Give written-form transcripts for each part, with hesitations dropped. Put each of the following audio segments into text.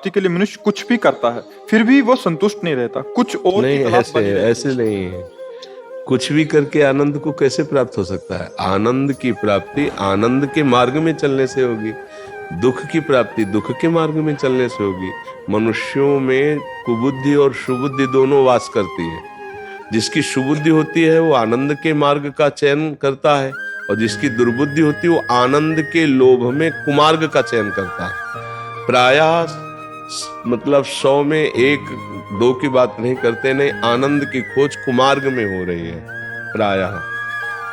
के लिए मनुष्य कुछ भी करता है, फिर भी वो संतुष्ट नहीं रहता, कुछ और नहीं, की तलाश ऐसे बनी रहती ऐसे नहीं है। कुछ भी करके आनंद को कैसे प्राप्त हो सकता है? आनंद की प्राप्ति आनंद के मार्ग में चलने से होगी, दुख की प्राप्ति दुख के मार्ग में चलने से होगी। मनुष्यों में कुबुद्धि और सुबुद्धि दोनों वास करती है। जिसकी सुबुद्धि होती है वो आनंद के मार्ग का चयन करता है, और जिसकी दुर्बुद्धि होती है वो आनंद के लोभ में कुमार्ग का चयन करता है। प्रायः मतलब 100 में 1-2 की बात नहीं करते, नहीं, आनंद की खोज कुमार्ग में हो रही है प्रायः।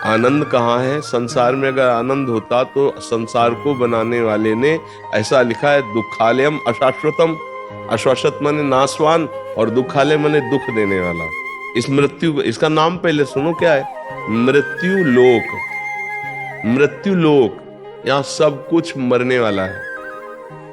आनंद कहाँ है? संसार में अगर आनंद होता तो संसार को बनाने वाले ने ऐसा लिखा है, दुखालयम अशाश्वतम। अशाश्वत माने नाशवान, और दुखालय माने दुख देने वाला। इस मृत्यु, इसका नाम पहले सुनो क्या है? मृत्यु लोक। मृत्यु लोक, यहाँ सब कुछ मरने वाला है।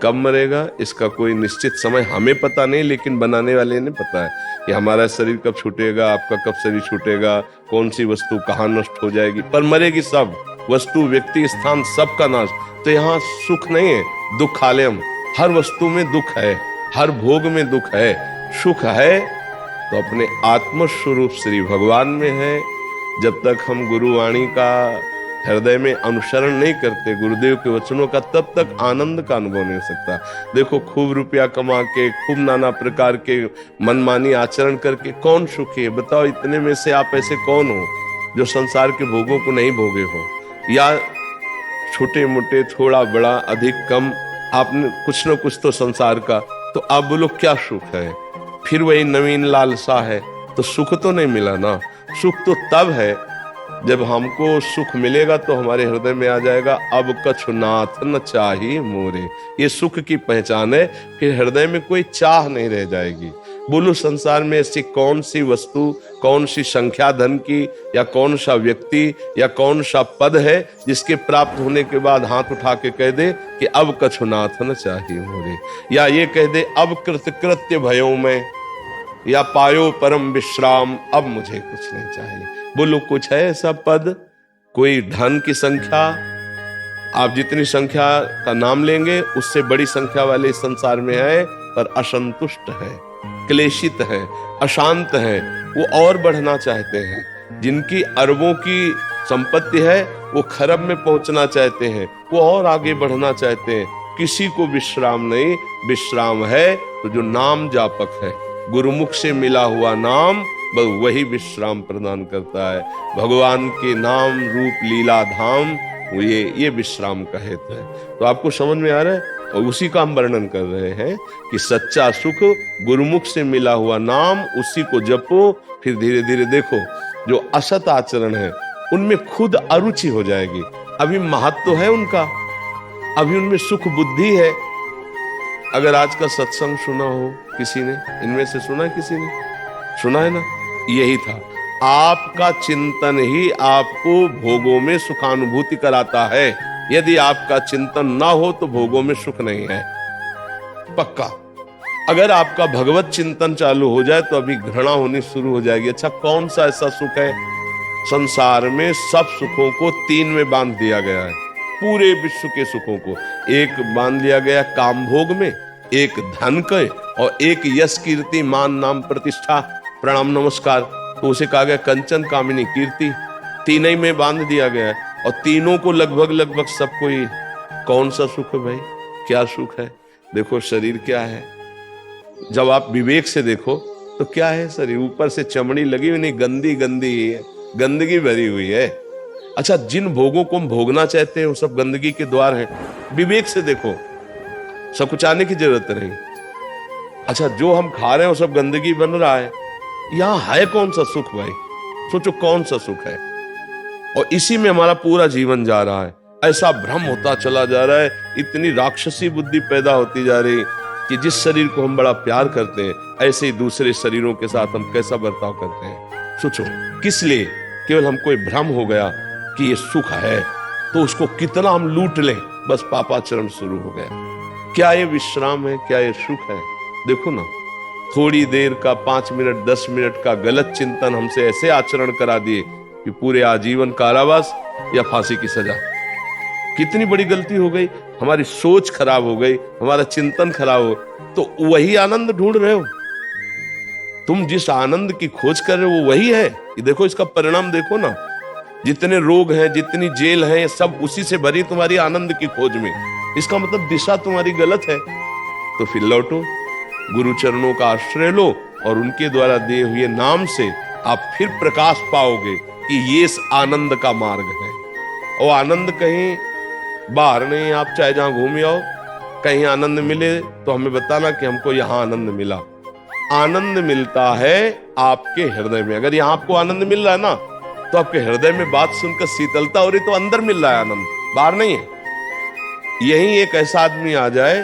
कब मरेगा इसका कोई निश्चित समय हमें पता नहीं, लेकिन बनाने वाले ने पता है कि हमारा शरीर कब छूटेगा, आपका कब शरीर छूटेगा, कौन सी वस्तु कहाँ नष्ट हो जाएगी, पर मरेगी सब। वस्तु, व्यक्ति, स्थान, सब का नाश। तो यहाँ सुख नहीं है, दुखालयम। हर वस्तु में दुख है, हर भोग में दुख है। सुख है तो अपने आत्म स्वरूप श्री भगवान में है। जब तक हम गुरुवाणी का हृदय में अनुसरण नहीं करते, गुरुदेव के वचनों का, तब तक आनंद का अनुभव नहीं हो सकता। देखो, खूब रुपया कमा के, खूब नाना प्रकार के मनमानी आचरण करके कौन सुखी है? बताओ, इतने में से आप ऐसे कौन हो जो संसार के भोगों को नहीं भोगे हो? या छोटे मोटे, थोड़ा बड़ा, अधिक कम, आपने कुछ न कुछ तो संसार का, तो आप बोलो क्या सुख है? फिर वही नवीन लालसा है, तो सुख तो नहीं मिला ना। सुख तो तब है जब हमको सुख मिलेगा तो हमारे हृदय में आ जाएगा, अब कछुनाथ न चाही मोरे। ये सुख की पहचान है कि हृदय में कोई चाह नहीं रह जाएगी। बोलो, संसार में ऐसी कौन सी वस्तु, कौन सी संख्या धन की, या कौन सा व्यक्ति, या कौन सा पद है जिसके प्राप्त होने के बाद हाथ उठा के कह दे कि अब कछुनाथ न चाही मोरे, या ये कह दे अब कृतकृत्य भयो मैं, या पायो परम विश्राम, अब मुझे कुछ नहीं चाहिए। बोलो, कुछ है ऐसा पद? कोई धन की संख्या, आप जितनी संख्या का नाम लेंगे उससे बड़ी संख्या वाले इस संसार में है, पर असंतुष्ट है, क्लेशित है, अशांत है। वो और बढ़ना चाहते हैं। जिनकी अरबों की संपत्ति है वो खरब में पहुंचना चाहते हैं, वो और आगे बढ़ना चाहते हैं। किसी को विश्राम नहीं। विश्राम है तो जो नाम जापक है, गुरुमुख से मिला हुआ नाम, बस वही विश्राम प्रदान करता है। भगवान के नाम रूप लीला धाम, ये विश्राम का हेतु है। तो आपको समझ में आ रहा है? और उसी का हम वर्णन कर रहे हैं कि सच्चा सुख गुरुमुख से मिला हुआ नाम, उसी को जपो। फिर धीरे धीरे देखो, जो असत आचरण है उनमें खुद अरुचि हो जाएगी। अभी महत्व है उनका, अभी उनमें सुख बुद्धि है। अगर आज का सत्संग सुना हो किसी ने, इनमें से सुना है किसी ने? सुना है ना? यही था, आपका चिंतन ही आपको भोगों में सुखानुभूति कराता है। यदि आपका चिंतन ना हो तो भोगों में सुख नहीं है, पक्का। अगर आपका भगवत चिंतन चालू हो जाए तो अभी घृणा होनी शुरू हो जाएगी। अच्छा, कौन सा ऐसा सुख है? संसार में सब सुखों को 3 में बांध दिया गया है। पूरे विश्व के सुखों को एक बांध लिया गया काम भोग में, एक धन के, और एक यश कीर्ति मान नाम प्रतिष्ठा प्रणाम नमस्कार, तो उसे कहा गया कंचन कामिनी कीर्ति। 3 ही में बांध दिया गया है, और तीनों को लगभग सबको ही। कौन सा सुख है भाई? क्या सुख है? देखो, शरीर क्या है? जब आप विवेक से देखो तो क्या है शरीर? ऊपर से चमड़ी लगी हुई नहीं, गंदी गंदी है, गंदगी भरी हुई है। अच्छा, जिन भोगों को हम भोगना चाहते हैं वो सब गंदगी के द्वार हैं। विवेक से देखो, सब कुछ आने की जरूरत नहीं। अच्छा, जो हम खा रहे हैं वो सब गंदगी बन रहा है। यहाँ है कौन सा सुख भाई? सोचो, कौन सा सुख है? और इसी में हमारा पूरा जीवन जा रहा है। ऐसा भ्रम होता चला जा रहा है, इतनी राक्षसी बुद्धि पैदा होती जा रही कि जिस शरीर को हम बड़ा प्यार करते हैं, ऐसे ही दूसरे शरीरों के साथ हम कैसा बर्ताव करते हैं। सोचो, किस लिए? केवल हमको भ्रम हो गया कि ये सुख है, तो उसको कितना हम लूट लें, बस पापाचरण शुरू हो गया। क्या ये विश्राम है? क्या ये सुख है? देखो ना, थोड़ी देर का 5 मिनट 10 मिनट का गलत चिंतन हमसे ऐसे आचरण करा दिए कि पूरे आजीवन कारावास या फांसी की सजा। कितनी बड़ी गलती हो गई, हमारी सोच खराब हो गई, हमारा चिंतन खराब हो, तो वही आनंद ढूंढ रहे हो। तुम जिस आनंद की खोज कर रहे हो वो वही है। ये देखो, इसका परिणाम देखो ना, जितने रोग हैं, जितनी जेल है, सब उसी से भरी तुम्हारी आनंद की खोज में। इसका मतलब दिशा तुम्हारी गलत है। तो फिर लौटो, गुरु चरणों का आश्रय लो और उनके द्वारा दिए हुए नाम से आप फिर प्रकाश पाओगे कि ये इस आनंद का मार्ग है। और आनंद कहीं बाहर नहीं, आप चाहे जहां घूम आओ, कहीं आनंद मिले तो हमें बताना कि हमको यहां आनंद मिला। आनंद मिलता है आपके हृदय में। अगर यहां आपको आनंद मिल रहा है ना, तो आपके हृदय में बात सुनकर शीतलता हो रही, तो अंदर मिल रहा है आनंद, बाहर नहीं है। यही एक ऐसा आदमी आ जाए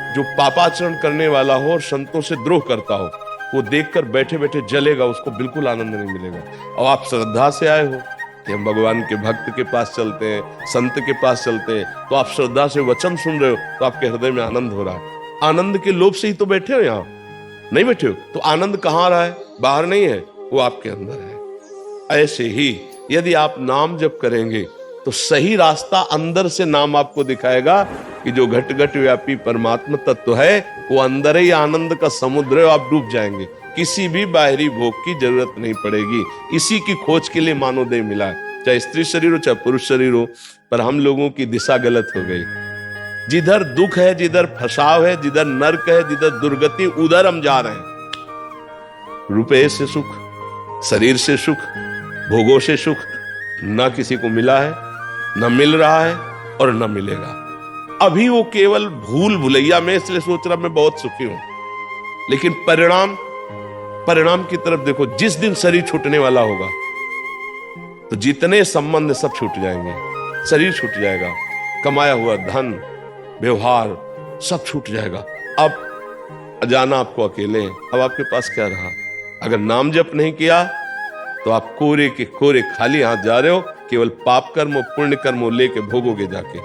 जो पापाचरण करने वाला हो और संतों से द्रोह करता हो, वो देखकर बैठे बैठे जलेगा, उसको बिल्कुल आनंद नहीं मिलेगा। और आप श्रद्धा से आए हो कि हम भगवान के भक्त के पास चलते हैं, संत के पास चलते हैं, तो आप श्रद्धा से वचन सुन रहे हो, तो आपके हृदय में आनंद हो रहा है। आनंद के लोभ से ही तो बैठे हो, यहाँ नहीं बैठे हो। तो आनंद कहाँ आ रहा है? बाहर नहीं है, वो आपके अंदर है। ऐसे ही यदि आप नाम जप करेंगे तो सही रास्ता अंदर से नाम आपको दिखाएगा कि जो घट घट व्यापी परमात्मा तत्व है वो अंदर ही आनंद का समुद्र है। आप डूब जाएंगे, किसी भी बाहरी भोग की जरूरत नहीं पड़ेगी। इसी की खोज के लिए मानवदेह मिला है, चाहे स्त्री शरीर हो चाहे पुरुष शरीर हो। पर हम लोगों की दिशा गलत हो गई। जिधर दुख है, जिधर फसाव है, जिधर नर्क है, जिधर दुर्गति, उधर हम जा रहे हैं। रुपये से सुख, शरीर से सुख, भोगों से सुख ना किसी को मिला है, न मिल रहा है और न मिलेगा। अभी वो केवल भूल भुलैया में, इसलिए सोच रहा मैं बहुत सुखी हूं। लेकिन परिणाम की तरफ देखो, जिस दिन शरीर छूटने वाला होगा तो जितने संबंध सब छूट जाएंगे, शरीर छूट जाएगा, कमाया हुआ धन, व्यवहार सब छूट जाएगा। अब जाना आपको अकेले हैं, अब आपके पास क्या रहा? अगर नाम जप नहीं किया तो आप कोरे के कोरे खाली हाथ जा रहे हो, केवल पाप कर्म और पुण्य कर्म लेके भोगोगे जाके।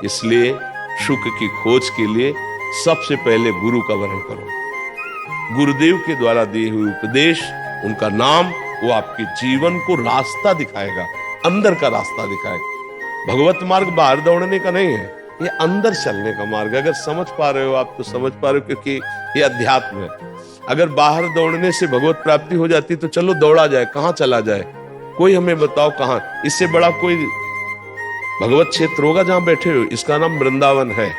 इसलिए सुख की खोज के लिए सबसे पहले गुरु का वर्ण करो। गुरुदेव के द्वारा दिए हुए उपदेश, उनका नाम, वो आपके जीवन को रास्ता दिखाएगा, अंदर का रास्ता दिखाएगा। भगवत मार्ग बाहर दौड़ने का नहीं है, ये अंदर चलने का मार्ग है। अगर समझ पा रहे हो आप तो समझ पा रहे हो, क्योंकि ये अध्यात्म है। अगर बाहर दौड़ने से भगवत प्राप्ति हो जाती तो चलो दौड़ा जाए, कहां चला जाए? कोई हमें बताओ कहां? इससे बड़ा कोई भगवत क्षेत्र होगा जहां बैठे हो? इसका नाम वृंदावन है।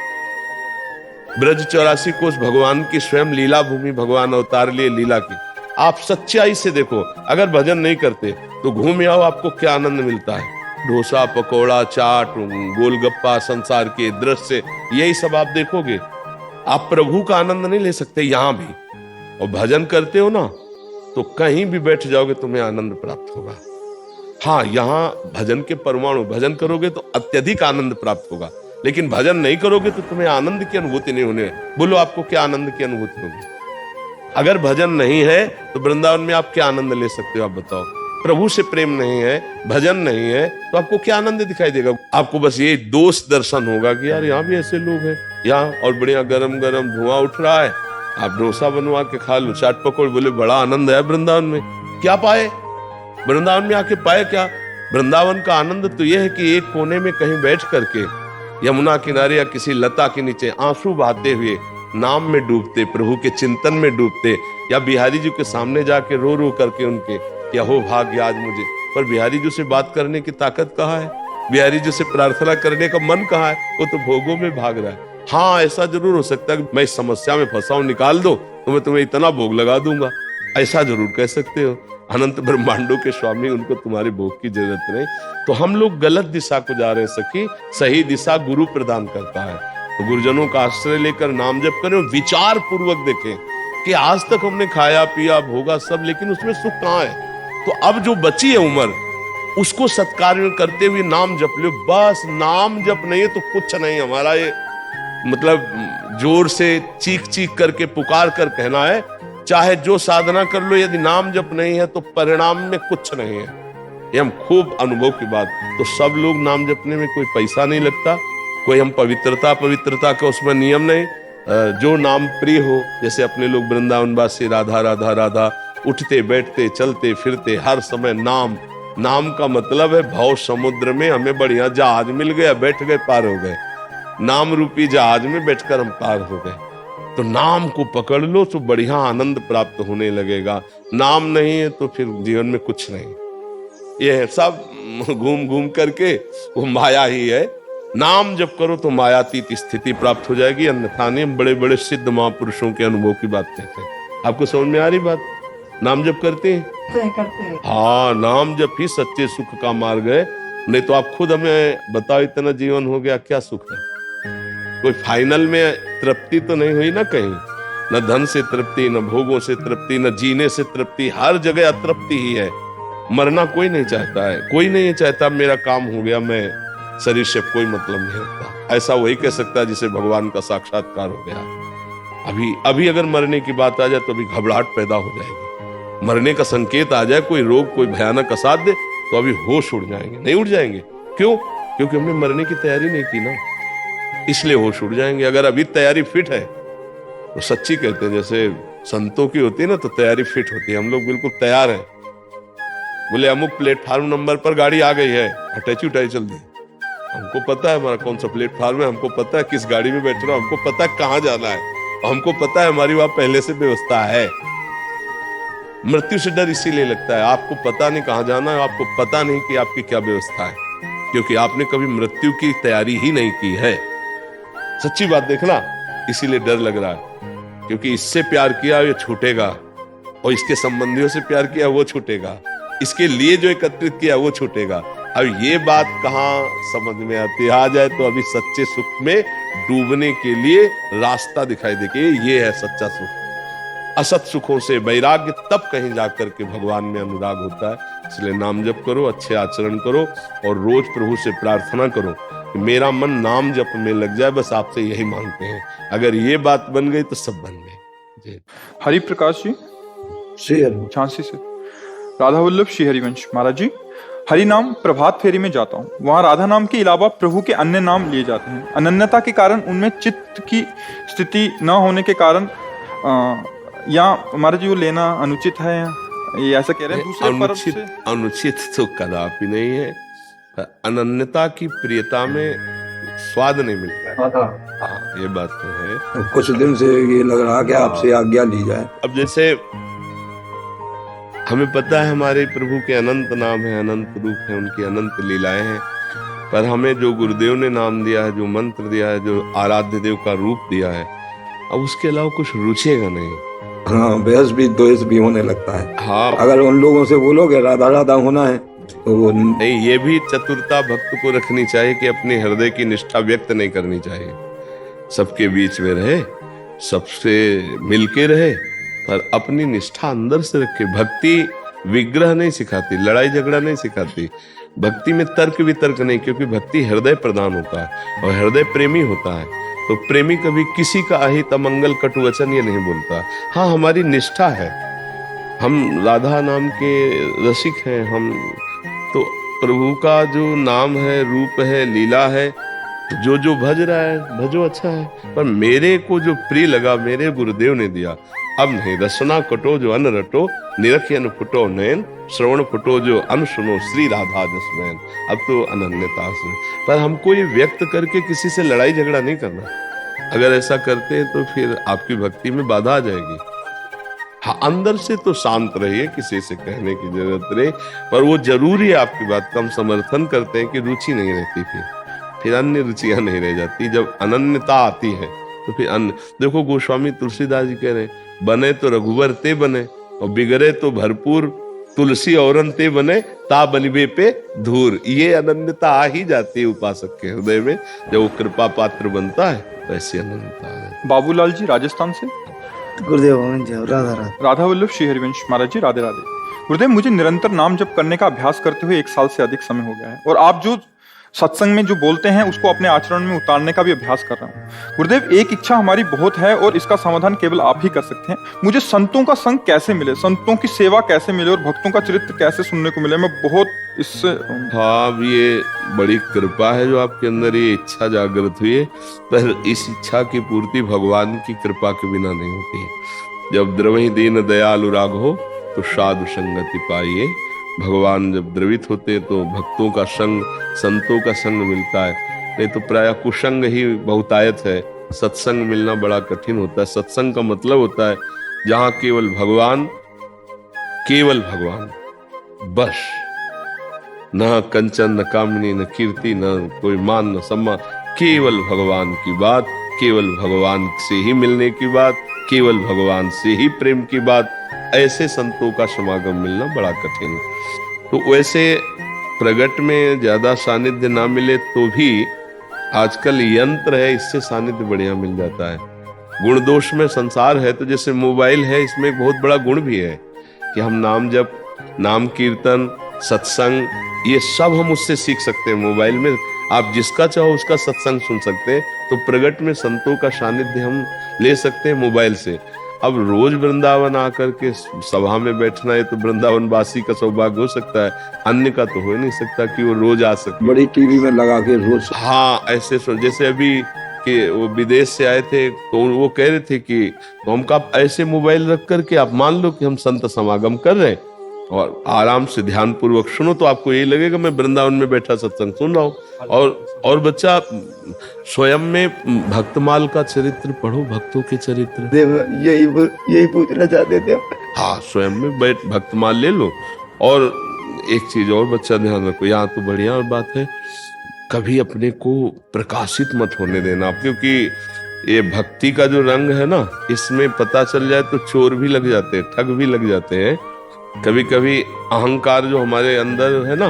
ब्रज 84 कोस भगवान की स्वयं लीला भूमि, भगवान अवतार लिए लीला की। आप सच्चाई से देखो, अगर भजन नहीं करते तो घूम आओ, आपको क्या आनंद मिलता है? डोसा, पकौड़ा, चाट, गोलगप्पा, संसार के दृश्य, यही सब आप देखोगे। आप प्रभु का आनंद नहीं ले सकते यहां भी। और भजन करते हो ना, तो कहीं भी बैठ जाओगे तुम्हें आनंद प्राप्त होगा। हाँ, यहाँ भजन के परमाणु, भजन करोगे तो अत्यधिक आनंद प्राप्त होगा, लेकिन भजन नहीं करोगे तो तुम्हें आनंद की अनुभूति नहीं होने। बोलो आपको क्या आनंद की अनुभूति होगी? अगर भजन नहीं है तो वृंदावन में आप क्या आनंद ले सकते हो? आप बताओ। प्रभु से प्रेम नहीं है, भजन नहीं है, तो आपको क्या आनंद दिखाई देगा? आपको बस ये दोष दर्शन होगा कि यार यहाँ भी ऐसे लोग हैं, यहाँ और बढ़िया गरम गरम धुआं उठ रहा है, आप डोसा बनवा के खा लो, चाट पकौड़, बोले बड़ा आनंद है वृंदावन में। क्या पाए वृंदावन में आके? पाए क्या? वृंदावन का आनंद तो यह है कि एक कोने में कहीं बैठ करके यमुना किनारे या किसी लता के नीचे आंसू बहाते हुए नाम में डूबते, प्रभु के चिंतन में डूबते, या बिहारी जी के सामने जाके रो रो करके उनके, क्या हो भाग्य आज मुझे। पर बिहारी जी से बात करने की ताकत कहाँ है? बिहारी जी से प्रार्थना करने का मन कहाँ है? वो तो भोगों में भाग रहा है। हाँ, ऐसा जरूर हो सकता है कि मैं इस समस्या में फंसा हूं, निकाल दो तो मैं तुम्हें इतना भोग लगा दूंगा, ऐसा जरूर कह सकते हो। अनंत ब्रह्मांडों के स्वामी, उनको तुम्हारे भोग की जरूरत नहीं। तो हम लोग गलत दिशा को जा रहे हैं सखी, सही दिशा गुरु प्रदान करता है। तो गुरुजनों का आश्रय लेकर नाम जप करें, विचार पूर्वक देखें कि आज तक हमने खाया पिया भोगा सब, लेकिन उसमें सुख कहाँ है? तो अब जो बची है उम्र, उसको सत्कार्य करते हुए नाम जप लो। बस नाम जप नहीं है तो कुछ नहीं। हमारा ये मतलब जोर से चीख चीख करके पुकार कर कहना है, चाहे जो साधना कर लो, यदि नाम जप नहीं है तो परिणाम में कुछ नहीं है। ये हम खूब अनुभव की बात। तो सब लोग नाम जपने में कोई पैसा नहीं लगता, कोई हम पवित्रता का उसमें नियम नहीं। जो नाम प्रिय हो, जैसे अपने लोग वृंदावन वासी राधा राधा राधा, उठते बैठते चलते फिरते हर समय नाम, नाम का मतलब है भव समुद्र में हमें बढ़िया जहाज मिल गया, बैठ गए, पार हो गए। नाम रूपी जहाज में बैठकर हम पार हो गए। तो नाम को पकड़ लो तो बढ़िया आनंद प्राप्त होने लगेगा। नाम नहीं है तो फिर जीवन में कुछ नहीं। ये सब घूम घूम करके वो माया ही है। नाम जब करो तो मायातीत स्थिति प्राप्त हो जाएगी, अन्यथा नहीं। हम बड़े बड़े सिद्ध महापुरुषों के अनुभव की बात कहते हैं। आपको समझ में आ रही बात? नाम जप करते हैं? हाँ, नाम जप ही सच्चे सुख का मार्ग है। नहीं तो आप खुद हमें बताओ, इतना जीवन हो गया, क्या सुख है? कोई फाइनल में तृप्ति तो नहीं हुई ना कहीं। न धन से तृप्ति, न भोगों से तृप्ति, न जीने से तृप्ति। हर जगह अतृप्ति ही है। मरना कोई नहीं चाहता है। कोई नहीं चाहता मेरा काम हो गया, मैं शरीर से कोई मतलब नहीं होता। ऐसा वही कह सकता है जिसे भगवान का साक्षात्कार हो गया। अभी अगर मरने की बात आ जाए तो अभी घबराहट पैदा हो जाएगी। मरने का संकेत आ जाए, कोई रोग, कोई भयानक असाध्य, तो अभी होश उड़ जाएंगे। नहीं उड़ जाएंगे? क्यों? क्योंकि हमने मरने की तैयारी नहीं की ना, इसलिए होश उड़ जाएंगे। अगर अभी तैयारी फिट है तो सच्ची कहते हैं, जैसे संतों की होती है ना, तो तैयारी फिट होती है। हम लोग बिल्कुल तैयार हैं। बोले अमुक प्लेटफार्म नंबर पर गाड़ी आ गई है, अटैची उठाई चल दी। हमको पता है हमारा कौन सा प्लेटफार्म है, हमको पता है किस गाड़ी में बैठ रहा हूं, हमको पता है कहां जाना है, और हमको पता है हमारी वहां पहले से व्यवस्था है। मृत्यु से डर इसीलिए लगता है, आपको पता नहीं कहां जाना है, आपको पता नहीं कि आपकी क्या व्यवस्था है, क्योंकि आपने कभी मृत्यु की तैयारी ही नहीं की है। सच्ची बात देखना, इसीलिए डर लग रहा है। क्योंकि इससे प्यार किया ये छूटेगा, और इसके संबंधियों से प्यार किया वो छूटेगा, इसके लिए जो एकत्रित किया वो छूटेगा। अब ये बात कहाँ समझ में आती है? आ जाए तो अभी सच्चे सुख में डूबने के लिए रास्ता दिखाई दे कि ये है सच्चा सुख। असत सुखों से वैराग्य तब कहीं जाकर के भगवान में अनुराग होता है। इसलिए नाम जप करो, अच्छे आचरण करो, और रोज प्रभु से प्रार्थना करो कि मेरा मन नाम जप में लग जाए। बस आपसे यही मांगते हैं। अगर ये बात बन गई तो सब बन गए। हरि प्रकाश जी झांसी से। राधा वल्लभ श्री हरिवंश महाराज जी, हरि नाम प्रभात फेरी में जाता हूँ, वहाँ राधा नाम के अलावा प्रभु के अन्य नाम लिए जाते हैं। अनन्यता के कारण उनमें चित्त की स्थिति न होने के कारण या महाराज जी वो लेना अनुचित है, ये ऐसा कह रहे हैं? दूसरे पर्व से अनुचित तो कदापि नहीं है। अनन्यता की प्रियता में स्वाद नहीं मिलता है। हाँ, ये बात तो है। कुछ दिन से ये लग रहा कि आपसे आज्ञा ली जाए। अब जैसे हमें पता है हमारे प्रभु के अनंत नाम है, अनंत रूप है, उनकी अनंत लीलाएं हैं, पर हमें जो गुरुदेव ने नाम दिया है, जो मंत्र दिया है, जो आराध्य देव का रूप दिया है, अब उसके अलावा कुछ रुचेगा नहीं। हाँ, बहस भी द्वेष भी होने लगता है। हाँ, अगर उन लोगों से बोलोगे राधा राधा होना है तो वो नहीं। ये भी चतुरता भक्त को रखनी चाहिए कि अपने हृदय की निष्ठा व्यक्त नहीं करनी चाहिए। सबके बीच में रहे, सबसे मिलके रहे, पर अपनी निष्ठा अंदर से रखे। भक्ति विग्रह नहीं सिखाती, लड़ाई झगड़ा नहीं सिखाती। भक्ति में तर्क वितर्क नहीं, क्योंकि भक्ति हृदय प्रदान होता है और हृदय प्रेमी होता है। तो प्रेमी कभी किसी का अहित अमंगल कटु वचन ये नहीं बोलता। हाँ, हमारी निष्ठा है, हम राधा नाम के रसिक हैं। हम तो प्रभु का जो नाम है, रूप है, लीला है, जो जो भज रहा है भजो, अच्छा है। पर मेरे को जो प्रिय लगा, मेरे गुरुदेव ने दिया। अब नहीं, रसना कटो जो अन रटो, निरखियन फुटो नयन, श्रवण फुटो जो अन सुनो, श्री राधा जसमैन। अब तो अनन्यता से, पर हमको ये व्यक्त करके किसी से लड़ाई झगड़ा नहीं करना। अगर ऐसा करते हैं तो फिर आपकी भक्ति में बाधा आ जाएगी। हाँ, अंदर से तो शांत रहिए, किसी से कहने की जरूरत नहीं, पर वो जरूरी है आपकी बात का। हम समर्थन करते हैं कि रुचि नहीं रहती, फिर अन्य रुचियां नहीं रह जाती। जब अनन्यता आती है तो फिर अन्य, देखो गोस्वामी तुलसीदास जी कह रहे हैं, बने तो रघुवर ते बने, और बिगड़े तो भरपूर तुलसी औरन ते बने, ता बनिबे पे धूर। ये अनन्यता आ ही जाती है उपासक के हृदय में, जब वो कृपा पात्र बनता है, तो ऐसी अनन्यता है। बाबूलाल जी राजस्थान से। गुरुदेव राधा राधा। राधा वल्लभ श्री हरिवंश महाराज जी, राधे राधे। गुरुदेव, मुझे निरंतर नाम जप करने का अभ्यास करते हुए 1 साल से अधिक समय हो गया है, और आप जो सत्संग में जो बोलते हैं उसको अपने आचरण में उतारने का भी अभ्यास कर रहा हूँ। गुरुदेव, एक इच्छा हमारी बहुत है और इसका समाधान केवल आप ही कर सकते हैं। मुझे संतों का संग कैसे मिले, संतों की सेवा कैसे मिले, और भक्तों का चरित्र कैसे सुनने को मिले? मैं बहुत इससे हाँ, अब ये बड़ी कृपा है जो आपके अंदर ये इच्छा जागृत हुई है, पर इस इच्छा की पूर्ति भगवान की कृपा के बिना नहीं होती है। जब द्रवहि दीन दयालु राघो तो साधु संगति पाइए, भगवान जब द्रवित होते हैं तो भक्तों का संग, संतों का संग मिलता है, नहीं तो प्रायः कुसंग ही बहुतायत है। सत्संग मिलना बड़ा कठिन होता है। सत्संग का मतलब होता है जहां केवल भगवान बस, न कंचन, न कामनी, न कीर्ति, न कोई मान, न सम्मान, केवल भगवान की बात, केवल भगवान से ही मिलने की बात, केवल भगवान से ही प्रेम की बात। ऐसे संतों का समागम मिलना बड़ा कठिन है। तो वैसे प्रगट में ज्यादा सानिध्य ना मिले तो भी आजकल यंत्र है, इससे सानिध्य बढ़िया मिल जाता है। गुण दोष में संसार है, तो जैसे मोबाइल है, इसमें एक बहुत बड़ा गुण भी है कि हम नाम जप, नाम कीर्तन, सत्संग, ये सब हम उससे सीख सकते हैं। मोबाइल में आप जिसका चाहो उसका सत्संग सुन सकते हैं। तो प्रगट में संतों का सानिध्य हम ले सकते हैं मोबाइल से। अब रोज वृंदावन आकर के सभा में बैठना है तो वृंदावन वासी का सौभाग्य हो सकता है, अन्य का तो हो नहीं सकता कि वो रोज आ सके। बड़ी टीवी में लगा के रोज। हाँ, ऐसे जैसे अभी कि वो विदेश से आए थे तो वो कह रहे थे कि तो हम कहा ऐसे मोबाइल रख करके आप मान लो कि हम संत समागम कर रहे हैं और आराम से ध्यान पूर्वक सुनो, तो आपको यही लगेगा मैं वृंदावन में बैठा सत्संग सुन रहा हूँ। और बच्चा स्वयं में भक्तमाल का चरित्र पढ़ो, भक्तों के चरित्र। देव यही पूछना चाहते थे। हाँ, स्वयं में बैठ भक्तमाल ले लो। और एक चीज और बच्चा ध्यान रखो, यहाँ तो बढ़िया बात है, कभी अपने को प्रकाशित मत होने देना, क्योंकि ये भक्ति का जो रंग है ना, इसमें पता चल जाए तो चोर भी लग जाते हैं, ठग भी लग जाते हैं। कभी कभी अहंकार जो हमारे अंदर है ना,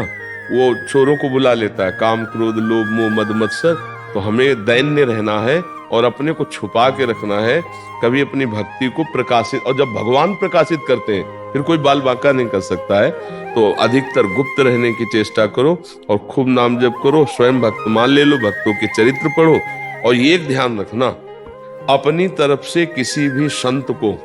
वो चोरों को बुला लेता है, काम, क्रोध, लोभ, मोह, मद, मत्सर। तो हमें दैन्य रहना है और अपने को छुपा के रखना है, कभी अपनी भक्ति को प्रकाशित। और जब भगवान प्रकाशित करते हैं फिर कोई बाल बांका नहीं कर सकता है। तो अधिकतर गुप्त रहने की चेष्टा करो और खूब नाम जप करो, स्वयं भक्तमाल ले लो, भक्तों के चरित्र पढ़ो। और ये ध्यान रखना, अपनी तरफ से किसी भी संत को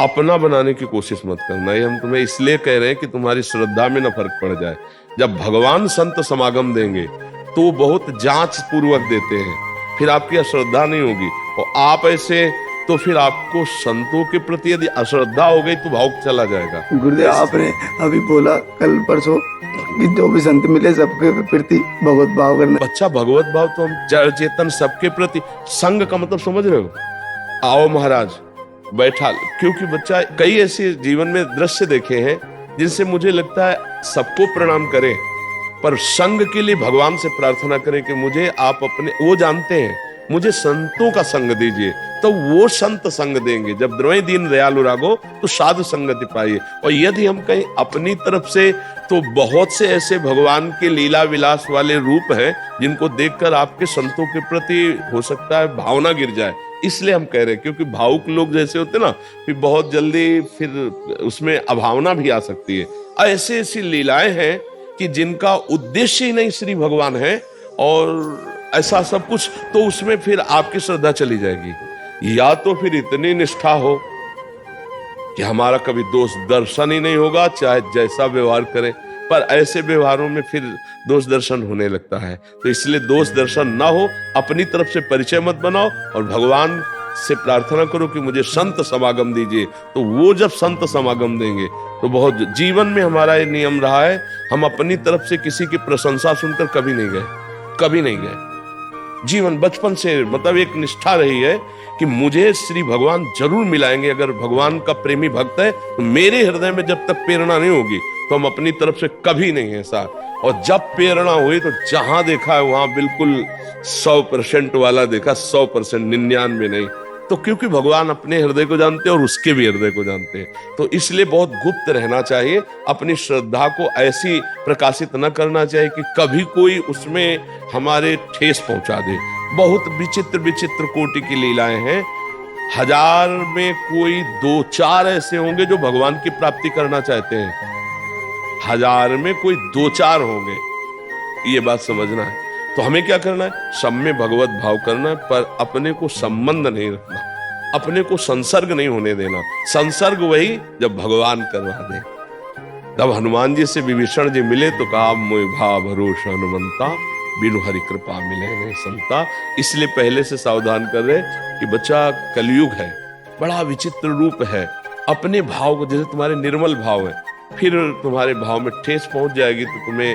अपना बनाने की कोशिश मत करना। ये हम तुम्हें इसलिए कह रहे हैं कि तुम्हारी श्रद्धा में न फर्क पड़ जाए। जब भगवान संत समागम देंगे तो बहुत जांच पूर्वक देते हैं, फिर आपकी अश्रद्धा नहीं होगी। और आप ऐसे तो फिर आपको संतों के प्रति यदि अश्रद्धा हो गई तो भाव चला जाएगा। गुरुदेव आपने अभी बोला कल परसों कि जो भी संत मिले सबके प्रति भगवत भाव करना। अच्छा, भगवत भाव तो हम जड़ चेतन सबके प्रति, संग का मतलब समझ रहे हो? आओ महाराज बैठा, क्योंकि बच्चा कई ऐसे जीवन में दृश्य देखे हैं जिनसे मुझे लगता है सबको प्रणाम करें, पर संग के लिए भगवान से प्रार्थना करें कि मुझे आप अपने, वो जानते हैं मुझे संतों का संग दीजिए, तो वो संत संग देंगे। जब द्रोही दीन दयालु रागो तो साधु संगति पाइए। और यदि हम कहीं अपनी तरफ से, तो बहुत से ऐसे भगवान के लीला विलास वाले रूप हैं जिनको देखकर आपके संतों के प्रति हो सकता है भावना गिर जाए। इसलिए हम कह रहे हैं, क्योंकि भावुक लोग जैसे होते ना, फिर बहुत जल्दी फिर उसमें अभावना भी आ सकती है। ऐसी ऐसी लीलाएं हैं कि जिनका उद्देश्य ही नहीं श्री भगवान है, और ऐसा सब कुछ, तो उसमें फिर आपकी श्रद्धा चली जाएगी। या तो फिर इतनी निष्ठा हो कि हमारा कभी दोष दर्शन ही नहीं होगा, चाहे जैसा व्यवहार करें, पर ऐसे व्यवहारों में फिर दोष दर्शन होने लगता है। तो इसलिए दोष दर्शन ना हो, अपनी तरफ से परिचय मत बनाओ और भगवान से प्रार्थना करो कि मुझे संत समागम दीजिए। तो वो जब संत समागम देंगे तो बहुत, जीवन में हमारा ये नियम रहा है, हम अपनी तरफ से किसी की प्रशंसा सुनकर कभी नहीं गए। जीवन बचपन से मतलब एक निष्ठा रही है कि मुझे श्री भगवान जरूर मिलाएंगे। अगर भगवान का प्रेमी भक्त है तो मेरे हृदय में जब तक प्रेरणा नहीं होगी तो हम अपनी तरफ से कभी नहीं ऐसा। और जब प्रेरणा हुई तो जहां देखा है वहां बिल्कुल 100% वाला देखा, 100%, 99 नहीं। तो क्योंकि भगवान अपने हृदय को जानते हैं और उसके भी हृदय को जानते हैं, तो इसलिए बहुत गुप्त रहना चाहिए। अपनी श्रद्धा को ऐसी प्रकाशित न करना चाहिए कि कभी कोई उसमें हमारे ठेस पहुंचा दे। बहुत विचित्र विचित्र कोटि की लीलाएं हैं। 1000 में कोई 2-4 ऐसे होंगे जो भगवान की प्राप्ति करना चाहते हैं, 1000 में कोई 2-4 होंगे। ये बात समझना है। तो हमें क्या करना है? सब में भगवत भाव करना है, पर अपने को संबंध नहीं रखना, अपने को संसर्ग नहीं होने देना। संसर्ग वही जब भगवान करवा दे। तब हनुमान जी से विभीषण जी मिले तो कहा, मोहि भाव भरोसा हनुमंता, बिनु हरि कृपा मिले नहीं संता। इसलिए पहले से सावधान कर रहे कि बच्चा कलयुग है, बड़ा विचित्र रूप है। अपने भाव को, जैसे तुम्हारे निर्मल भाव है, फिर तुम्हारे भाव में ठेस पहुंच जाएगी तो तुम्हें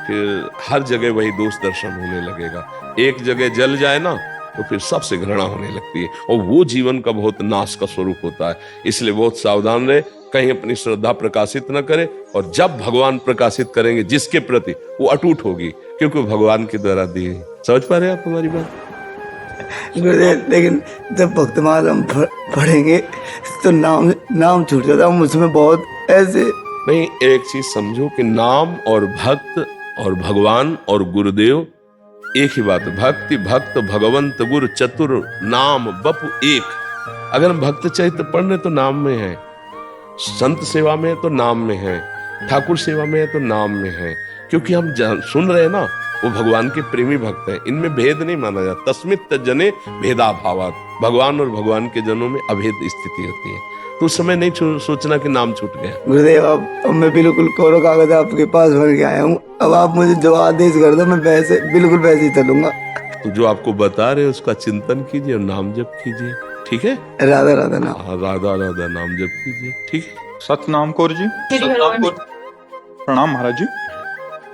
फिर हर जगह वही दोष दर्शन होने लगेगा। एक जगह जल जाए ना तो फिर सबसे घृणा होने लगती है, और वो जीवन का बहुत नाश का स्वरूप होता है। इसलिए बहुत सावधान रहे, कहीं अपनी श्रद्धा प्रकाशित न करे, और जब भगवान प्रकाशित करेंगे जिसके प्रति, वो अटूट होगी, क्योंकि वो भगवान के द्वारा दी है। समझ पा रहे हैं आप हमारी बात? गुरुदेव, लेकिन जब भक्तमाल हम पढ़ेंगे तो नाम छूट जाता है उसमें बहुत ऐसे। नहीं, एक चीज समझो कि नाम और भक्त और भगवान और गुरुदेव एक ही बात है। भक्ति भक्त भगवंत गुरु चतुर नाम बपु एक। अगर हम भक्त चरित्र पढ़ रहे तो नाम में है, संत सेवा में है तो नाम में है, ठाकुर सेवा में है तो नाम में है, क्योंकि हम सुन रहे हैं ना, वो भगवान के प्रेमी भक्त हैं। इनमें भेद नहीं माना जाता। तस्मित जने भेदाभावात्, भगवान और भगवान के जनों में अभेद स्थिति होती है। तो उस समय नहीं सोचना कि नाम छूट गया। गुरुदेव, अब मैं बिल्कुल कोरा कागज आपके पास भर के आया हूँ। अब आप मुझे जो आदेश कर दो, मैं वैसे बिल्कुल वैसे ही चलूंगा। तो जो आपको बता रहे उसका चिंतन कीजिए और नाम जप कीजिए, ठीक है? राधा राधा नाम। हाँ, राधा राधा नाम जप कीजिए, ठीक है? सतनाम कौर जी, प्रणाम महाराज जी।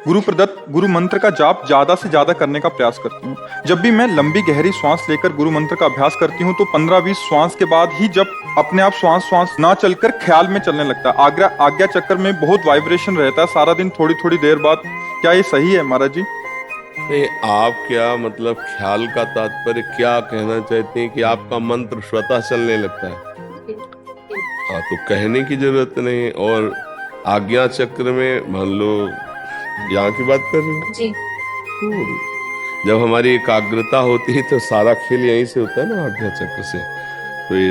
गुरु प्रदत्त गुरु मंत्र का जाप ज्यादा से ज्यादा करने का प्रयास करती हूँ। जब भी मैं लंबी गहरी श्वास लेकर गुरु मंत्र का अभ्यास करती हूँ तो 15-20 श्वास के बाद ही जब अपने आप श्वास ना चलकर ख्याल में चलने लगता है। आज्ञा चक्र में बहुत वाइब्रेशन रहता है सारा दिन, थोड़ी थोड़ी देर बाद। क्या ये सही है महाराज जी? नहीं, आप क्या मतलब ख्याल का तात्पर्य क्या कहना चाहते हैं कि आपका मंत्र स्वतः चलने लगता है? हाँ, तो कहने की जरूरत नहीं। और आज्ञा चक्र में मान लो यहाँ की बात कर रहे हो जी। जब हमारी एकाग्रता होती है तो सारा खेल यहीं से होता है ना, आज्ञा चक्र से। तो ये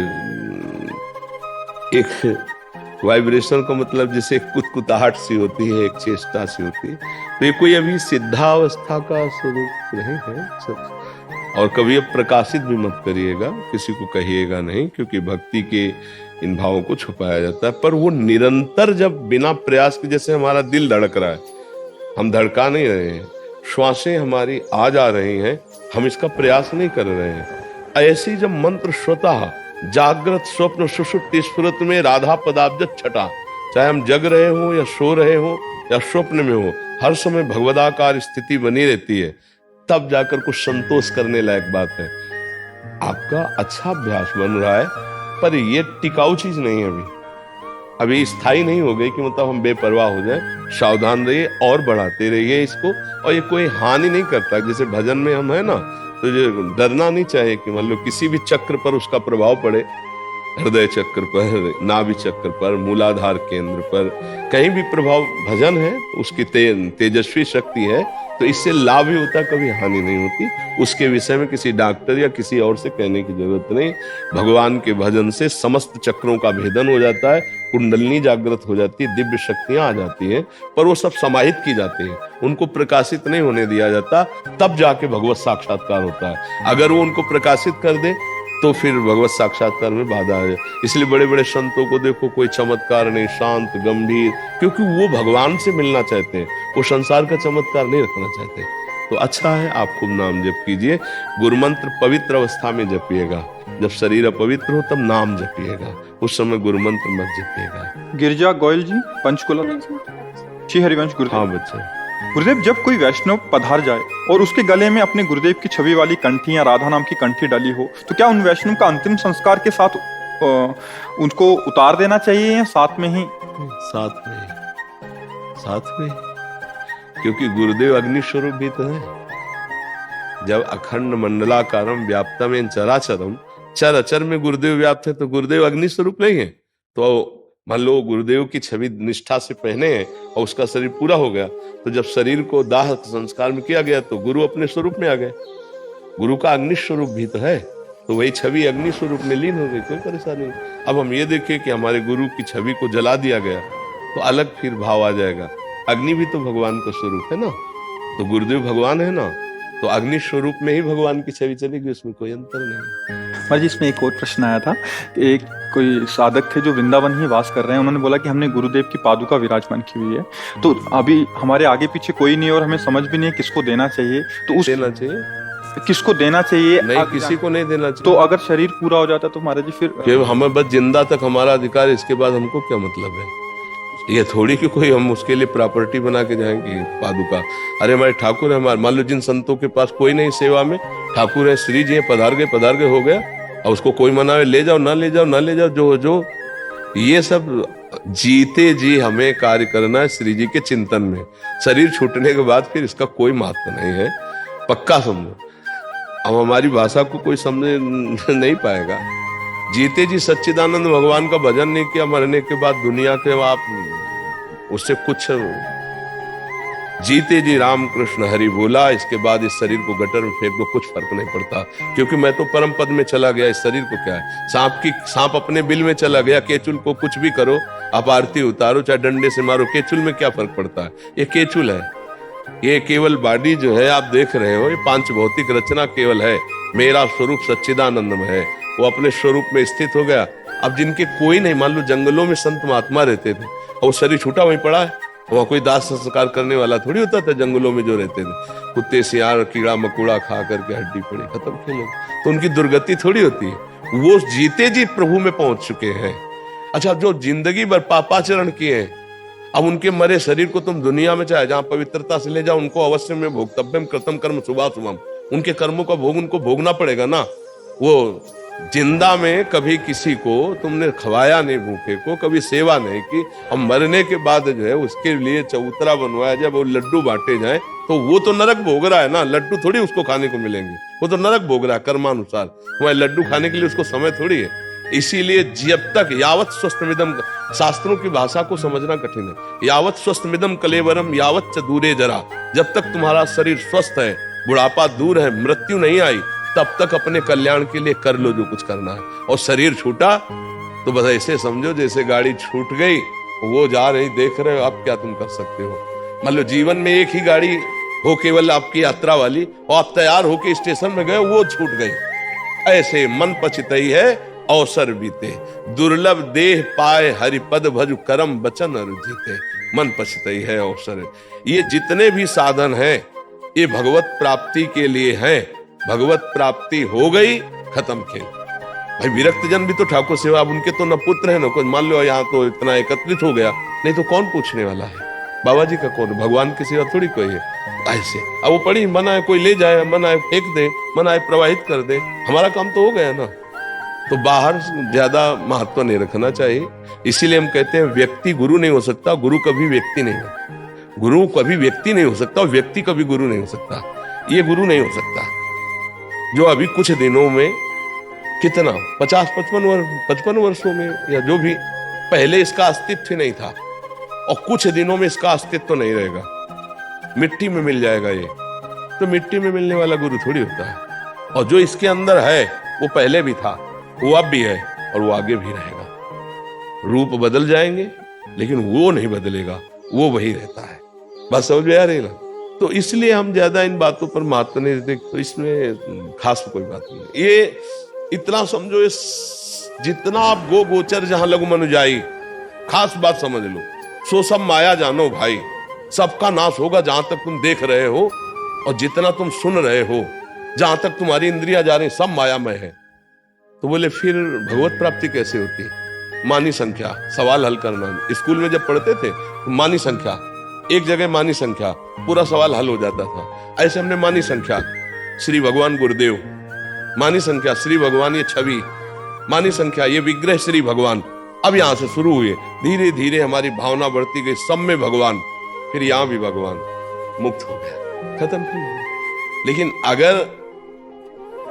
एक वाइब्रेशन का मतलब जैसे कुतकुताहट सी होती है, एक चेष्टा सी होती है। तो ये कोई अभी सिद्धावस्था का स्वरूप नहीं है। और कभी अब प्रकाशित भी मत करिएगा, किसी को कहिएगा नहीं, क्योंकि भक्ति के इन भावों को छुपाया जाता है। पर वो निरंतर जब बिना प्रयास के, जैसे हमारा दिल धड़क रहा है, हम धड़का नहीं रहे हैं, श्वासें हमारी आ जा रही हैं, हम इसका प्रयास नहीं कर रहे हैं। ऐसे जब मंत्र स्वतः जागृत स्वप्न सुषुप्ति स्फुरत में राधा पदाब्ज छटा, चाहे हम जग रहे हो या सो रहे हो या स्वप्न में हो, हर समय भगवदाकार स्थिति बनी रहती है, तब जाकर कुछ संतोष करने लायक बात है। आपका अच्छा अभ्यास बन रहा है, पर ये टिकाऊ चीज नहीं है। अभी स्थायी नहीं हो गई कि मतलब हम बेपरवाह हो जाए। सावधान रहिए और बढ़ाते रहिए इसको। और ये कोई हानि नहीं करता। जैसे भजन में हम है ना, तो ये डरना नहीं चाहिए कि मान लो किसी भी चक्र पर उसका प्रभाव पड़े, हृदय चक्र पर, नाभि चक्र पर, मूलाधार केंद्र पर, कहीं भी प्रभाव भजन है, उसकी तेजस्वी शक्ति है, तो इससे लाभ ही होता, कभी हानि नहीं होती। उसके विषय में किसी डॉक्टर या किसी और से कहने की जरूरत नहीं। भगवान के भजन से समस्त चक्रों का भेदन हो जाता है, कुंडलिनी जागृत हो जाती है, दिव्य शक्तियां आ जाती हैं, पर वो सब समाहित की जाती हैं, उनको प्रकाशित नहीं होने दिया जाता। तब जाके भगवत साक्षात्कार होता है। अगर वो उनको प्रकाशित कर दे तो फिर भगवत साक्षात्कार में बाधा है। इसलिए बड़े बड़े संतों को देखो, कोई चमत्कार नहीं, शांत गंभीर, क्योंकि वो भगवान से मिलना चाहते हैं, वो संसार का चमत्कार नहीं रखना चाहते। तो अच्छा है, आप खूब नाम जप कीजिए। गुरु मंत्र पवित्र अवस्था में जपिएगा। जब शरीर अपवित्र हो तब नाम जपिएगा, उस समय गुरु मंत्र मत जपिएगा। गिरजा गोयल जी, पंचकुला। श्री हरिवंश गुरुदेव। हाँ बच्चा। गुरुदेव, जब कोई वैष्णव पधार जाए और उसके गले में अपने गुरुदेव की छवि वाली कंठी या राधा नाम की कंठी डाली हो, तो क्या उन वैष्णव का अंतिम संस्कार के साथ उनको उतार देना चाहिए या साथ में ही? साथ में, क्योंकि गुरुदेव अग्नि स्वरूप भी तो है। जब अखंड मंडलाकारम व्याप्तम चराचरम, चर अचर में गुरुदेव व्याप्त है, तो गुरुदेव अग्नि स्वरूप नहीं है। तो मान लो गुरुदेव की छवि निष्ठा से पहने हैं और उसका शरीर पूरा हो गया, तो जब शरीर को दाह संस्कार में किया गया तो गुरु अपने स्वरूप में आ गए। गुरु का अग्नि स्वरूप भी तो है, तो वही छवि अग्नि स्वरूप में लीन हो गई, कोई परेशानी नहीं। अब हम ये देखें कि हमारे गुरु की छवि को जला दिया गया तो अलग फिर भाव आ जाएगा। अग्नि भी तो भगवान का स्वरूप है ना, तो गुरुदेव भगवान है ना, तो अग्नि स्वरूप में ही भगवान की छवि चलेगी, उसमें कोई अंतर नहीं। महाराज जी, इसमें एक और प्रश्न आया था। एक कोई साधक थे जो वृंदावन ही वास कर रहे हैं, उन्होंने बोला कि हमने गुरुदेव की पादुका विराजमान की हुई है, तो अभी हमारे आगे पीछे कोई नहीं और हमें समझ भी नहीं है किसको देना चाहिए, तो उस देना चाहिए किसको देना चाहिए? नहीं, किसी को नहीं देना तो चाहिए। अगर शरीर पूरा हो जाता तो महाराज जी फिर कि हमें बस जिंदा तक हमारा अधिकार, इसके बाद हमको क्या मतलब है? ये थोड़ी कि कोई हम उसके लिए प्रॉपर्टी बना के जाएंगे पादुका। अरे हमारे ठाकुर है, हमारे मान लो जिन संतों के पास कोई नहीं सेवा में, ठाकुर है, श्री जी है, पधार गए हो गया। और उसको कोई मनावे ले जाओ ना ले जाओ ना ले जाओ, जो ये सब जीते जी हमें कार्य करना है श्री जी के चिंतन में। शरीर छूटने के बाद फिर इसका कोई महत्व नहीं है, पक्का समझो। अब हमारी भाषा को कोई समझ नहीं पाएगा। जीते जी सच्चिदानंद भगवान का भजन नहीं किया, मरने के बाद दुनिया के आप उससे कुछ, जीते जी राम कृष्ण हरि बोला, इसके बाद इस शरीर को गटर में फेंक दो, कुछ फर्क नहीं पड़ता, क्योंकि मैं तो परम पद में चला गया। इस शरीर को क्या है? सांप अपने बिल में चला गया, केचुल को कुछ भी करो, आप आरती उतारो, चाहे डंडे से मारो, केचुल में क्या फर्क पड़ता है? ये केचुल है, ये केवल बॉडी जो है आप देख रहे हो, ये पांच भौतिक रचना केवल है। मेरा स्वरूप सच्चिदानंद में है, वो अपने स्वरूप में स्थित हो गया। अब जिनके कोई नहीं, मान लो जंगलों में संत महात्मा रहते थे और वो शरीर छूटा वहीं पड़ा है, वहां कोई दाह संस्कार करने वाला थोड़ी होता था। जंगलों में जो रहते थे, कुत्ते सियार कीड़ा मकोड़ा खा करके हड्डी पड़ी, खत्म खेल, तो उनकी दुर्गति थोड़ी होती है। वो जीते जी प्रभु में पहुंच चुके हैं। अच्छा, जो जिंदगी भर पापाचरण किए हैं, अब उनके मरे शरीर को तुम दुनिया में चाहे जहां पवित्रता से ले जाओ, उनको अवश्य में भोक्तव्यम कृतम कर्म शुभाशुभम, उनके कर्मों का भोग उनको भोगना पड़ेगा ना। वो जिंदा में कभी किसी को तुमने खवाया नहीं, भूखे को कभी सेवा नहीं की, हम मरने के बाद जो है उसके लिए चबूतरा बनवाया, जब वो लड्डू बांटे जाए तो वो तो नरक भोग रहा है ना, लड्डू थोड़ी उसको खाने को मिलेंगे, वो तो नरक भोग रहा है कर्मानुसार। हमारे लड्डू खाने के लिए उसको समय थोड़ी है। इसीलिए जब तक यावत स्वस्थमिदम, शास्त्रों की भाषा को समझना कठिन है, यावत स्वस्थमिदम कलेवरम यावत च दूरे जरा, जब तक तुम्हारा शरीर स्वस्थ है, बुढ़ापा दूर है, मृत्यु नहीं आई, तब तक अपने कल्याण के लिए कर लो जो कुछ करना है। और शरीर छूटा तो बस ऐसे समझो जैसे गाड़ी छूट गई, वो जा रही, देख रहे हो, अब क्या तुम कर सकते हो? मान लो जीवन में एक ही गाड़ी हो केवल आपकी यात्रा वाली, और आप तैयार होके स्टेशन में गए, वो छूट गई। ऐसे मन पछितई है अवसर बीते, दुर्लभ देह पाए हरिपद भजु करम बचन अरु जीते। मन पछितई है अवसर। ये जितने भी साधन हैं ये भगवत प्राप्ति के लिए हैं। भगवत प्राप्ति हो गई, खत्म खेल। भाई विरक्त जन भी तो ठाकुर सेवा, अब उनके तो न पुत्र है न कुछ, मान लो यहाँ तो इतना एकत्रित हो गया, नहीं तो कौन पूछने वाला है? बाबा जी का कौन? भगवान की सेवा थोड़ी कोई है ऐसे। अब वो पढ़ी, मन आए कोई ले जाए, मन आए फेंक दे, मन आए प्रवाहित कर दे, हमारा काम तो हो गया ना। तो बाहर ज्यादा महत्व नहीं रखना चाहिए। इसीलिए हम कहते हैं व्यक्ति गुरु नहीं हो सकता, गुरु कभी व्यक्ति नहीं हो, गुरु कभी व्यक्ति नहीं हो सकता, व्यक्ति कभी गुरु नहीं हो सकता। ये गुरु नहीं हो सकता जो अभी कुछ दिनों में कितना 50-55 वर्षों में या जो भी, पहले इसका अस्तित्व नहीं था और कुछ दिनों में इसका अस्तित्व नहीं रहेगा, मिट्टी में मिल जाएगा ये। तो मिट्टी में मिलने वाला गुरु थोड़ी होता है। और जो इसके अंदर है वो पहले भी था, वो अब भी है और वो आगे भी रहेगा। रूप बदल जाएंगे लेकिन वो नहीं बदलेगा, वो वही रहता है। बस समझ में आ रही ना? तो इसलिए हम ज्यादा इन बातों पर महत्व नहीं देते, तो इसमें खास कोई बात नहीं। ये इतना समझो, इस जितना आप गो गोचर जहां लघु मनु जाई, खास बात समझ लो, सो सब माया जानो भाई, सबका नाश होगा जहां तक तुम देख रहे हो और जितना तुम सुन रहे हो, जहां तक तुम्हारी इंद्रियां जा रही, सब मायामय है। तो बोले फिर भगवत प्राप्ति कैसे होती? मानी संख्या, सवाल हल करना। स्कूल में जब पढ़ते थे तो मानी संख्या, एक जगह मानी संख्या, पूरा सवाल हल हो जाता था। ऐसे हमने मानी संख्या, श्री भगवान गुरुदेव, मानी संख्या श्री भगवान ये छवि, मानी संख्या ये विग्रह श्री भगवान। अब यहां से शुरू हुए, धीरे धीरे हमारी भावना बढ़ती गई, सब में भगवान, फिर यहां भी भगवान, मुक्त हो गया, खत्म किया। लेकिन अगर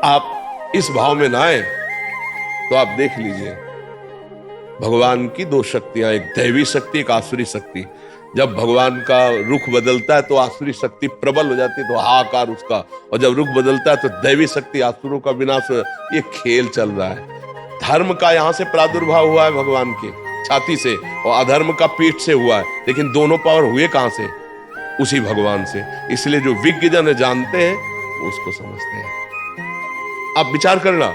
आप इस भाव में ना आए तो आप देख लीजिए भगवान की दो शक्तियां, एक दैवी शक्ति, एक आसुरी शक्ति। जब भगवान का रुख बदलता है तो आसुरी शक्ति प्रबल हो जाती है, तो हाहाकार उसका, और जब रुख बदलता है तो दैवी शक्ति, आसुरों का विनाश। ये खेल चल रहा है। धर्म का यहां से प्रादुर्भाव हुआ है भगवान के छाती से, और अधर्म का पीठ से हुआ है, लेकिन दोनों पावर हुए कहां से? उसी भगवान से। इसलिए जो विज्ञ जन जानते हैं वो उसको समझते हैं। आप विचार करना,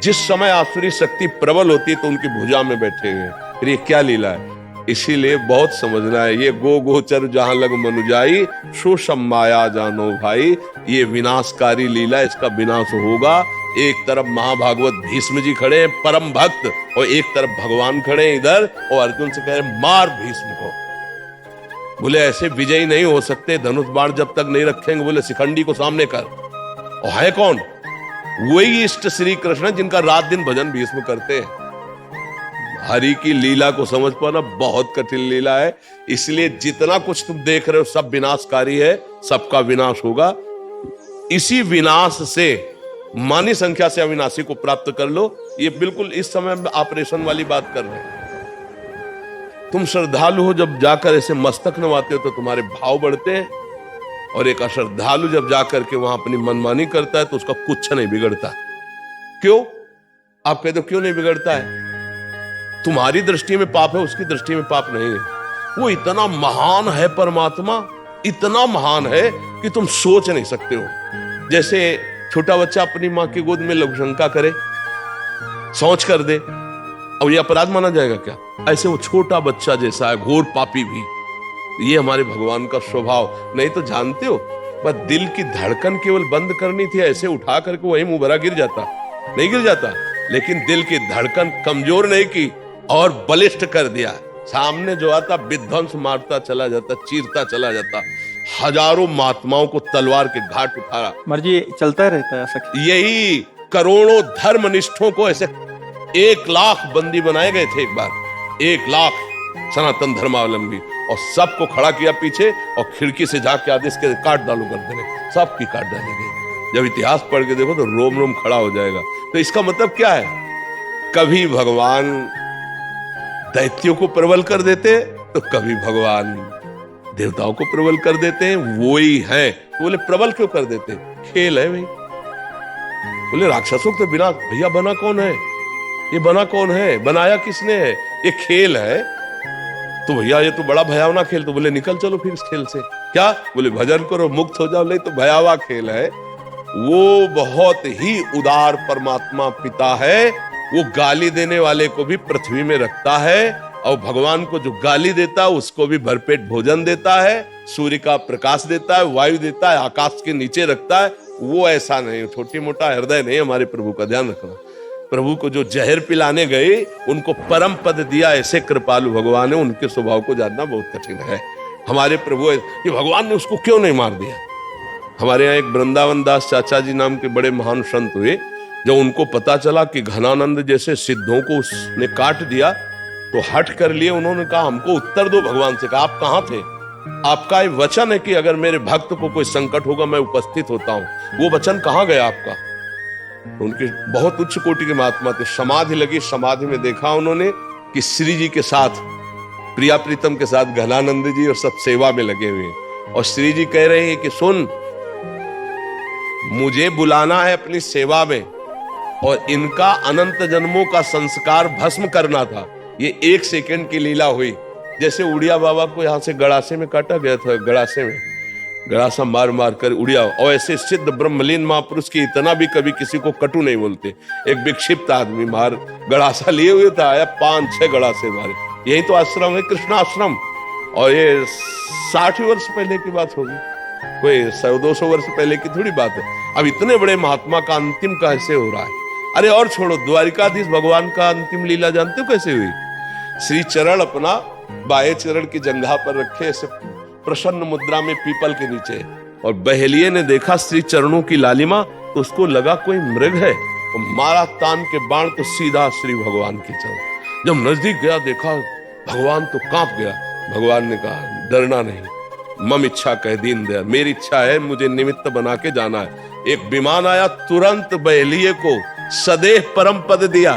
जिस समय आसुरी शक्ति प्रबल होती है तो उनकी भुजा में बैठे हुए, फिर ये क्या लीला है? इसीलिए बहुत समझना है, ये गो गोचर जहां लग मनुजाई, सो माया जानो भाई। ये विनाशकारी लीला, इसका विनाश होगा। एक तरफ महाभागवत भीष्म जी खड़े हैं परम भक्त, और एक तरफ भगवान खड़े हैं इधर, और अर्जुन से कह रहे मार भीष्म को। बोले ऐसे विजयी नहीं हो सकते, धनुष बाण जब तक नहीं रखेंगे। बोले शिखंडी को सामने कर। और है कौन? वही इष्ट श्री कृष्ण जिनका रात दिन भजन भीष्म करते हैं। हरि की लीला को समझ पाना बहुत कठिन लीला है। इसलिए जितना कुछ तुम देख रहे हो सब विनाशकारी है, सबका विनाश होगा। इसी विनाश से मानी संख्या से अविनाशी को प्राप्त कर लो। ये बिल्कुल इस समय ऑपरेशन वाली बात कर रहे हैं। तुम श्रद्धालु हो, जब जाकर ऐसे मस्तक नवाते हो तो तुम्हारे भाव बढ़ते हैं, और एक अश्रद्धालु जब जाकर के वहां अपनी मनमानी करता है तो उसका कुछ नहीं बिगड़ता। क्यों? आप कहते हो क्यों नहीं बिगड़ता है? तुम्हारी दृष्टि में पाप है, उसकी दृष्टि में पाप नहीं है। वो इतना महान है परमात्मा, इतना महान है कि तुम सोच नहीं सकते हो। जैसे छोटा बच्चा अपनी मां की गोद में लघुशंका करे, सोच कर दे, अब ये अपराध माना जाएगा क्या? ऐसे वो छोटा बच्चा जैसा है, घोर पापी भी। ये हमारे भगवान का स्वभाव नहीं तो जानते हो, बस दिल की धड़कन केवल बंद करनी थी, ऐसे उठा करके वही मुंह भरा गिर जाता, नहीं गिर जाता। लेकिन दिल की धड़कन कमजोर नहीं की और बलिष्ठ कर दिया। सामने जो आता विध्वंस मारता चला जाता, चीरता चला जाता। हजारों महात्माओं को तलवार के घाट उठाया। मर्जी चलता रहता है ऐसा। यही करोड़ों धर्मनिष्ठों को ऐसे 1 लाख बंदी बनाए गए थे एक बार, 1 लाख सनातन धर्मावलंबी, और सबको खड़ा किया पीछे और खिड़की से जाके आदेश के काट डालो कर देने, सबकी काट डाली गई। जब इतिहास पढ़ के देखो तो रोम रोम खड़ा हो जाएगा। तो इसका मतलब क्या है? कभी भगवान दैत्यों को प्रबल कर देते तो कभी भगवान देवताओं को प्रबल कर देते हैं। वो ही है। बोले प्रबल क्यों कर देते? खेल है भाई। बोले राक्षसों के बिना भैया बना कौन है? ये बना कौन है? बनाया किसने है? ये खेल है। तो भैया ये तो बड़ा भयावना खेल। तो बोले निकल चलो फिर इस खेल से। क्या? बोले भजन करो मुक्त हो जाओ। नहीं तो भयावह खेल है। वो बहुत ही उदार परमात्मा पिता है। वो गाली देने वाले को भी पृथ्वी में रखता है, और भगवान को जो गाली देता है उसको भी भरपेट भोजन देता है, सूर्य का प्रकाश देता है, वायु देता है, आकाश के नीचे रखता है। वो ऐसा नहीं, छोटी मोटा हृदय नहीं हमारे प्रभु का, ध्यान रखना। प्रभु को जो जहर पिलाने गए उनको परम पद दिया, ऐसे कृपालु भगवान है। उनके स्वभाव को जानना बहुत कठिन है। हमारे प्रभु ये भगवान ने उसको क्यों नहीं मार दिया? हमारे यहाँ एक वृंदावन दास चाचा जी नाम के बड़े महान संत हुए। जब उनको पता चला कि घनानंद जैसे सिद्धों को उसने काट दिया तो हट कर लिए। उन्होंने कहा हमको उत्तर दो। भगवान से कहा आप कहाँ थे? आपका ये वचन है कि अगर मेरे भक्त को कोई संकट होगा मैं उपस्थित होता हूँ। वो वचन कहाँ गया आपका? तो उनके बहुत उच्च कोटि के महात्मा थे। समाधि लगी, समाधि में देखा उन्होंने कि श्री जी के साथ, प्रिया प्रीतम के साथ घनानंद जी और सब सेवा में लगे हुए हैं। और श्री जी कह रहे हैं कि सुन, मुझे बुलाना है अपनी सेवा में, और इनका अनंत जन्मों का संस्कार भस्म करना था। ये 1 सेकंड की लीला हुई। जैसे उड़िया बाबा को यहां से गड़ासे में काटा गया था, गड़ासे में गड़ासा मार मार कर उड़िया। और ऐसे सिद्ध ब्रह्मलीन महापुरुष की इतना भी कभी किसी को कटु नहीं बोलते। एक विक्षिप्त आदमी मार गड़ासा लिए हुए था, आया 5-6 गड़ासे मारे। यही तो आश्रम है, कृष्णाश्रम। और ये 60 वर्ष पहले की बात होगी, कोई 100-200 वर्ष पहले की थोड़ी बात है। अब इतने बड़े महात्मा का अंतिम कैसे हो रहा है? अरे और छोड़ो, द्वारिकाधीश भगवान का अंतिम लीला जानते हो कैसे हुई? श्री चरण अपना बाएं चरण की जंघा पर रखे, ऐसे प्रसन्न मुद्रा में पीपल के नीचे, और बहेलिये ने देखा श्री चरणों की लालिमा, तो उसको लगा कोई मृग है, तो मारा तान के बाण, तो सीधा श्री भगवान की चरण। जब नजदीक गया देखा भगवान तो कांप गया। भगवान ने कहा डरना नहीं, मम इच्छा कह दीन दया, मेरी इच्छा है, मुझे निमित्त बना के जाना है। एक विमान आया, तुरंत बहेलिये को सदैव परम पद दिया।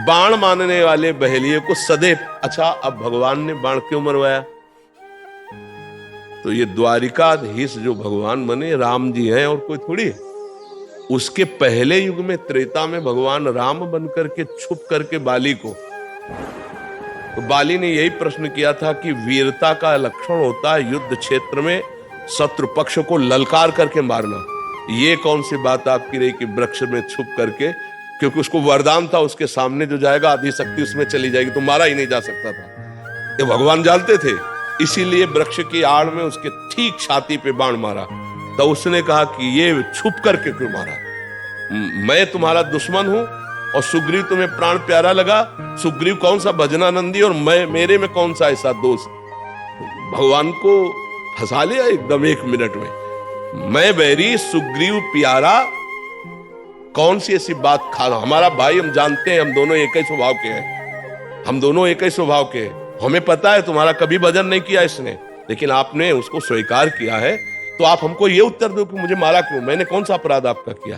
बाण मानने वाले बहेलिये को सदैव। अच्छा, अब भगवान ने बाण क्यों मरवाया? तो ये द्वारिकाधीश जो भगवान बने राम जी हैं और कोई थोड़ी है। उसके पहले युग में त्रेता में भगवान राम बनकर के छुप करके बाली को, तो बाली ने यही प्रश्न किया था कि वीरता का लक्षण होता है युद्ध क्षेत्र में शत्रु पक्ष को ललकार करके मारना। ये कौन सी बात आपकी रही कि वृक्ष में छुप करके, क्योंकि उसको वरदान था उसके सामने जो जाएगा आदि शक्ति उसमें चली जाएगी, तो मारा ही नहीं जा सकता था। ये भगवान जानते थे, इसीलिए वृक्ष की आड़ में उसके ठीक छाती पे बाण मारा। तो उसने कहा कि ये छुप करके क्यों मारा, मैं तुम्हारा दुश्मन हूं और सुग्रीव तुम्हें प्राण प्यारा लगा। सुग्रीव कौन सा भजनानंदी और मैं, मेरे में कौन सा ऐसा दोष। भगवान को फंसा लिया एकदम 1 मिनट में। मैं बैरी सुग्रीव प्यारा, कौन सी ऐसी बात खाना। हमारा भाई, हम जानते हैं हम दोनों एक ही स्वभाव के हैं, हम दोनों एक ही स्वभाव के हैं। हमें पता है तुम्हारा कभी भजन नहीं किया इसने, लेकिन आपने उसको स्वीकार किया है, तो आप हमको ये उत्तर दो कि मुझे मारा क्यों, मैंने कौन सा अपराध आपका किया।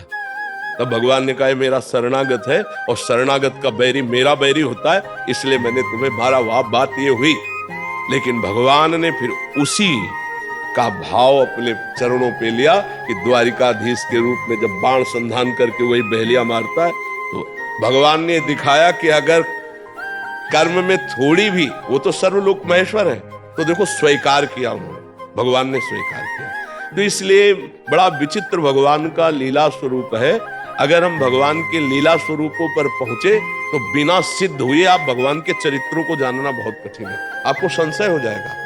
तब भगवान ने कहा मेरा शरणागत है और शरणागत का बैरी मेरा बैरी होता है, इसलिए मैंने तुम्हें मारा। वह बात ये हुई। लेकिन भगवान ने फिर उसी का भाव अपने चरणों पे लिया कि द्वारिकाधीश के रूप में जब बाण संधान करके वही बहेलिया मारता है, तो भगवान ने दिखाया कि अगर कर्म में थोड़ी भी, वो तो सर्वलोक महेश्वर है, तो देखो स्वीकार किया उन्होंने, भगवान ने स्वीकार किया। तो इसलिए बड़ा विचित्र भगवान का लीला स्वरूप है। अगर हम भगवान के लीला स्वरूपों पर पहुंचे तो बिना सिद्ध हुए आप भगवान के चरित्रों को जानना बहुत कठिन है, आपको संशय हो जाएगा।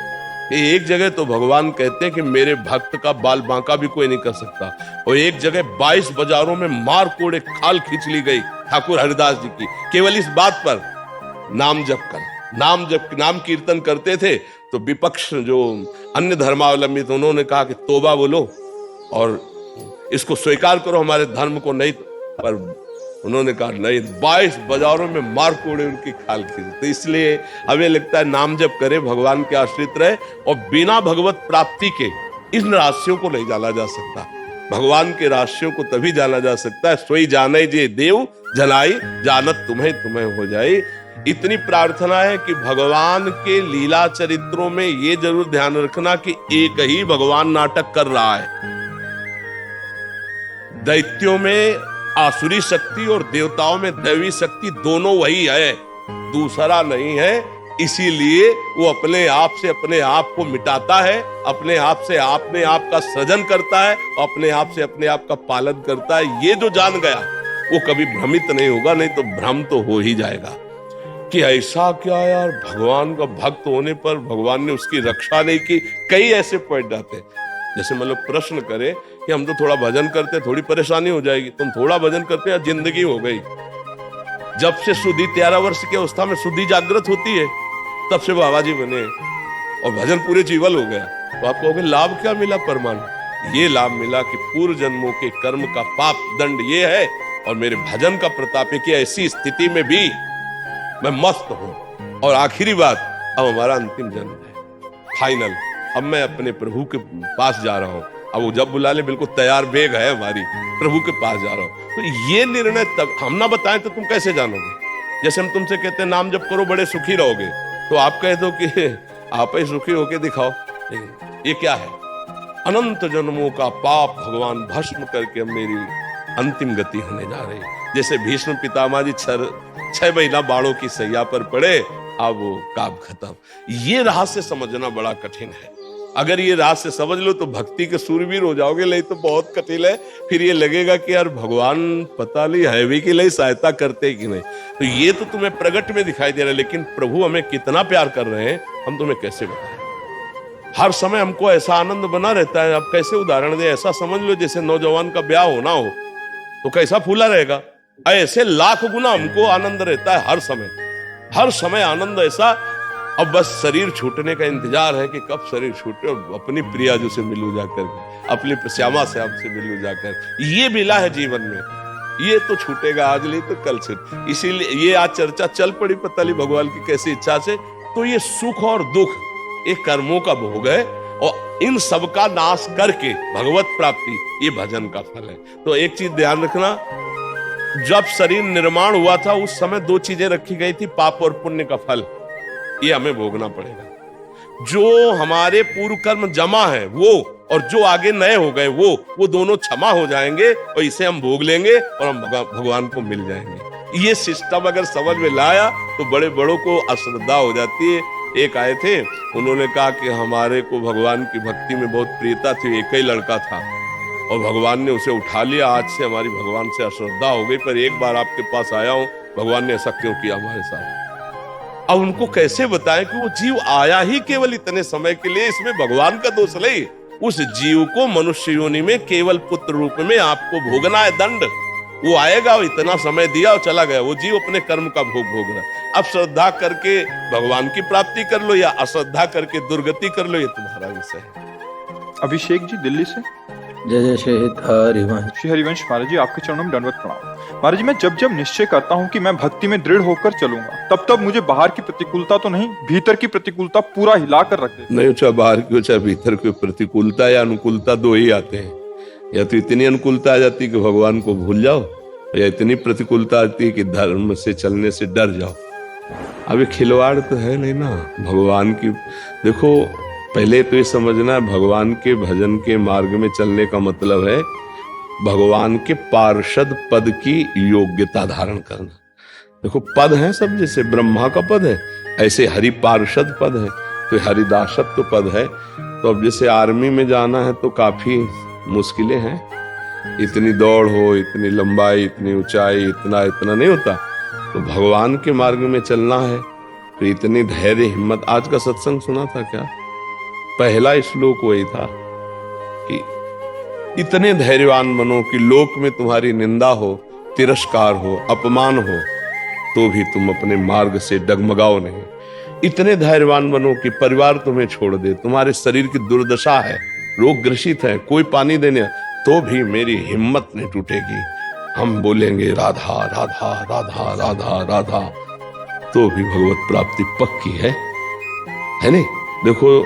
ये एक जगह तो भगवान कहते हैं कि मेरे भक्त का बाल बांका भी कोई नहीं कर सकता, और एक जगह 22 बाजारों में मार कोड़े खाल खींच ली गई ठाकुर हरिदास जी की, केवल इस बात पर नाम जप कर, नाम कीर्तन करते थे। तो विपक्ष जो अन्य धर्मावलंबी थे उन्होंने कहा कि तौबा बोलो और इसको स्वीकार करो, हमारे धर्म को नहीं। पर उन्होंने कहा नहीं, 22 बाजारों में मार कोड़े उनकी खाल खींच। तो इसलिए हमें लगता है नाम जप करे, भगवान के आश्रित रहे, और बिना भगवत प्राप्ति के इन रहस्यों को नहीं जाना जा सकता। भगवान के रहस्यों को तभी जाना जा सकता है सोई जाने जे देव जनाई, जानत तुम्हें तुम्हें हो जाए। इतनी प्रार्थना है कि भगवान के लीला चरित्रों में ये जरूर ध्यान रखना कि एक ही भगवान नाटक कर रहा है। दैत्यों में आसुरी शक्ति और देवताओं में दैवी शक्ति दोनों वही है, दूसरा नहीं है। इसीलिए वो अपने आप से अपने आप को मिटाता है, अपने आप से अपने आप का सृजन करता है, अपने आप से अपने आप का पालन करता है। ये जो जान गया वो कभी भ्रमित नहीं होगा, नहीं तो भ्रम तो हो ही जाएगा कि ऐसा क्या यार, भगवान का भक्त होने पर भगवान ने उसकी रक्षा नहीं की। कई ऐसे पॉइंट आते हैं, जैसे मतलब प्रश्न करे कि हम तो थोड़ा भजन करते, थोड़ी परेशानी हो जाएगी, तुम थोड़ा भजन करते हैं जिंदगी हो गई। जब से सुधी 13 वर्ष की अवस्था में सुधी जागृत होती है, तब से बाबा जी बने और भजन पूरे जीवन हो गया। तो आप कहोगे लाभ क्या मिला परमाणु? ये लाभ मिला कि पूर्व जन्मों के कर्म का पाप दंड ये है, और मेरे भजन का प्रताप है कि ऐसी स्थिति में भी मैं मस्त हूं। और आखिरी बात, अब हमारा अंतिम जन्म है, फाइनल। अब मैं अपने प्रभु के पास जा रहा हूं। अब वो जब बुला ले बिल्कुल तैयार बेग है हमारी, प्रभु के पास जा रहा हूं। तो ये निर्णय तब हम ना बताएं तो तुम कैसे जानोगे? जैसे हम तुमसे कहते हैं नाम जप करो बड़े सुखी रहोगे, तो आप कह दो कि आप ही सुखी होके दिखाओ, ये क्या है? अनंत जन्मों का पाप भगवान भस्म करके अब मेरी अंतिम गति होने जा रही। जैसे भीष्म पितामह जी 6 महीना बाणों की सैया पर पड़े, अब वो काम खत्म। ये रहस्य समझना बड़ा कठिन है। अगर ये रहस्य समझ लो तो भक्ति के सूरवीर हो जाओगे, नहीं तो बहुत कठिन है। फिर ये लगेगा कि यार भगवान पता नहीं है भी कि नहीं, सहायता करते कि नहीं। तो ये तो तुम्हें प्रगट में दिखाई दे रहा है, लेकिन प्रभु हमें कितना प्यार कर रहे हैं हम तुम्हें कैसे बताएं। हर समय हमको ऐसा आनंद बना रहता है। अब कैसे उदाहरण दे, ऐसा समझ लो जैसे नौजवान का ब्याह होना हो तो कैसा फूला रहेगा, ऐसे लाख गुना हमको आनंद रहता है हर समय आनंद ऐसा। अब बस शरीर छूटने का इंतजार है कि कब शरीर छूटे और अपनी प्रिया जो से मिलूं जाकर, अपनी श्यामा से आपसे मिलूं जाकर। ये मिला है जीवन में, ये तो छूटेगा, आज नहीं तो कल छूट। इसीलिए ये आज चर्चा चल पड़ी पता नहीं भगवान की कैसी इच्छा से। तो ये सुख और दुख ये कर्मों का भोग है, और इन सब का नाश करके भगवत प्राप्ति ये भजन का फल है। तो एक चीज ध्यान रखना, जब शरीर निर्माण हुआ था उस समय 2 चीजें रखी गई थी, पाप और पुण्य का फल। ये हमें भोगना पड़ेगा। जो हमारे पूर्व कर्म जमा है वो, और जो आगे नए हो गए वो दोनों क्षमा हो जाएंगे, और इसे हम भोग लेंगे और हम भगवान को मिल जाएंगे। ये सिस्टम अगर समझ में लाया तो बड़े बड़ों को अश्रद्धा हो जाती है। एक आए थे, उन्होंने कहा कि हमारे को भगवान की भक्ति में बहुत प्रियता थी, एक ही लड़का था और भगवान ने उसे उठा लिया। आज से हमारी भगवान से अश्रद्धा हो गई, पर एक बार आपके पास आया हूं, भगवान ने ऐसा क्यों किया हमारे साथ? अब उनको कैसे बताएं कि वो जीव आया ही केवल इतने समय के लिए, इसमें भगवान का दोष नहीं। उस जीव को मनुष्य योनि में केवल पुत्र रूप में आपको भोगना है दंड। वो आएगा, इतना समय दिया और चला गया, वो जीव अपने कर्म का भोग भोग रहा है। अब श्रद्धा करके भगवान की प्राप्ति कर लो या अश्रद्धा करके दुर्गति कर लो, ये तुम्हारा विषय है। अभिषेक जी दिल्ली से। जय जय श्री हरिवंश। श्री हरिवंश महाराज जी, आपके चरणों में दंडवत प्रणाम। महाराज जी, मैं जब जब निश्चय करता हूँ कि मैं भक्ति में दृढ़ होकर चलूंगा, तब तब मुझे बाहर की प्रतिकूलता तो नहीं, भीतर की प्रतिकूलता पूरा हिलाकर रख देती। नहीं, चाहे बाहर की हो चाहे भीतर की, प्रतिकूलता या अनुकूलता दो ही आते हैं। या तो इतनी अनुकूलता आ जाती है कि भगवान को भूल जाओ, या इतनी प्रतिकूलता आती है कि धर्म से चलने से डर जाओ। अब ये खिलवाड़ तो है नहीं ना भगवान की। देखो, पहले तो ये समझना है, भगवान के भजन के मार्ग में चलने का मतलब है भगवान के पार्षद पद की योग्यता धारण करना। देखो, पद है सब, जैसे ब्रह्मा का पद है ऐसे हरि पार्षद पद है, तो हरिदासत्व पद है। तो अब जैसे आर्मी में जाना है तो काफी मुश्किलें हैं, इतनी दौड़ हो, इतनी लंबाई, इतनी ऊंचाई, इतना इतना नहीं होता। तो भगवान के मार्ग में चलना है तो इतनी धैर्य हिम्मत। आज का सत्संग सुना था क्या? पहला श्लोक वही था कि इतने धैर्यवान बनो कि लोक में तुम्हारी निंदा हो, तिरस्कार हो, अपमान हो, तो भी तुम अपने मार्ग से डगमगाओ नहीं। इतने धैर्यवान बनो कि परिवार तुम्हें छोड़ दे, तुम्हारे शरीर की दुर्दशा है, रोग ग्रसित है, कोई पानी देने, तो भी मेरी हिम्मत नहीं टूटेगी। हम बोलेंगे राधा राधा राधा राधा राधा, तो भी भगवत प्राप्ति पक्की है नहीं? देखो,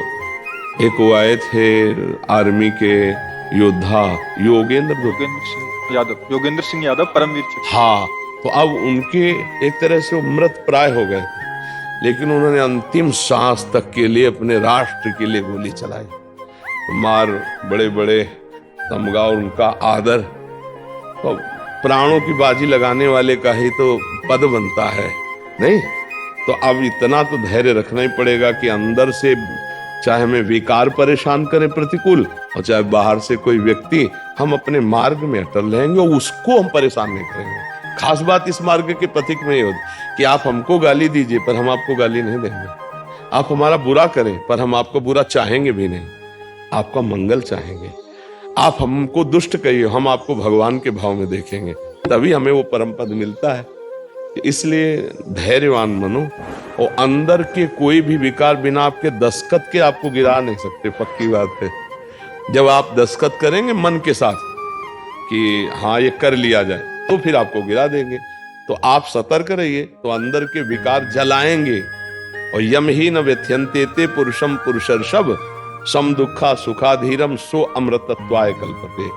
एक वो आए थे आर्मी के योद्धा योगेंद्र सिंह यादव परमवीर चक्र। हाँ, तो अब उनके एक तरह से वो मृत प्राय हो गए, लेकिन उन्होंने अंतिम सांस तक के लिए अपने राष्ट्र के लिए गोली चलाई। मार बड़े बड़े तमगा और उनका आदर, तो प्राणों की बाजी लगाने वाले का ही तो पद बनता है नहीं? तो अब इतना तो धैर्य रखना ही पड़ेगा कि अंदर से चाहे हमें विकार परेशान करे प्रतिकूल, और चाहे बाहर से कोई व्यक्ति, हम अपने मार्ग में अटल रहेंगे और उसको हम परेशान नहीं करेंगे। खास बात इस मार्ग के प्रतीक में ये होती कि आप हमको गाली दीजिए पर हम आपको गाली नहीं देंगे, आप हमारा बुरा करें पर हम आपको बुरा चाहेंगे भी नहीं, आपका मंगल चाहेंगे। आप हमको दुष्ट कहिए, हम आपको भगवान के भाव में देखेंगे, तभी हमें वो परम पद मिलता है। इसलिए धैर्यवान बनो, और अंदर के कोई भी विकार बिना आपके दस्तखत के आपको गिरा नहीं सकते, पक्की बात है। जब आप दस्तखत करेंगे मन के साथ कि हाँ ये कर लिया जाए, तो फिर आपको गिरा देंगे। तो आप सतर्क रहिए, तो अंदर के विकार जलाएंगे। और यम ही न व्यथ्यन्ते ते पुरुषम पुरुषर्षभ सम दुखा सुखाधीरम सो अमृतत्वाय कल्पते।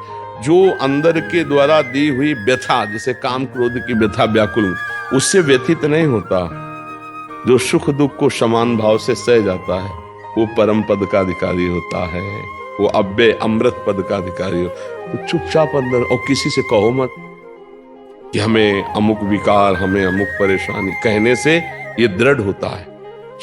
जो अंदर के द्वारा दी हुई व्यथा, जैसे काम क्रोध की व्यथा व्याकुल, उससे व्यथित नहीं होता, जो सुख दुख को समान भाव से सह जाता है, वो परम पद का अधिकारी होता है, वो अव्यय अमृत पद का अधिकारी हो। तो चुपचाप अंदर, और किसी से कहो मत कि हमें अमुक विकार, हमें अमुक परेशानी, कहने से ये दृढ़ होता है।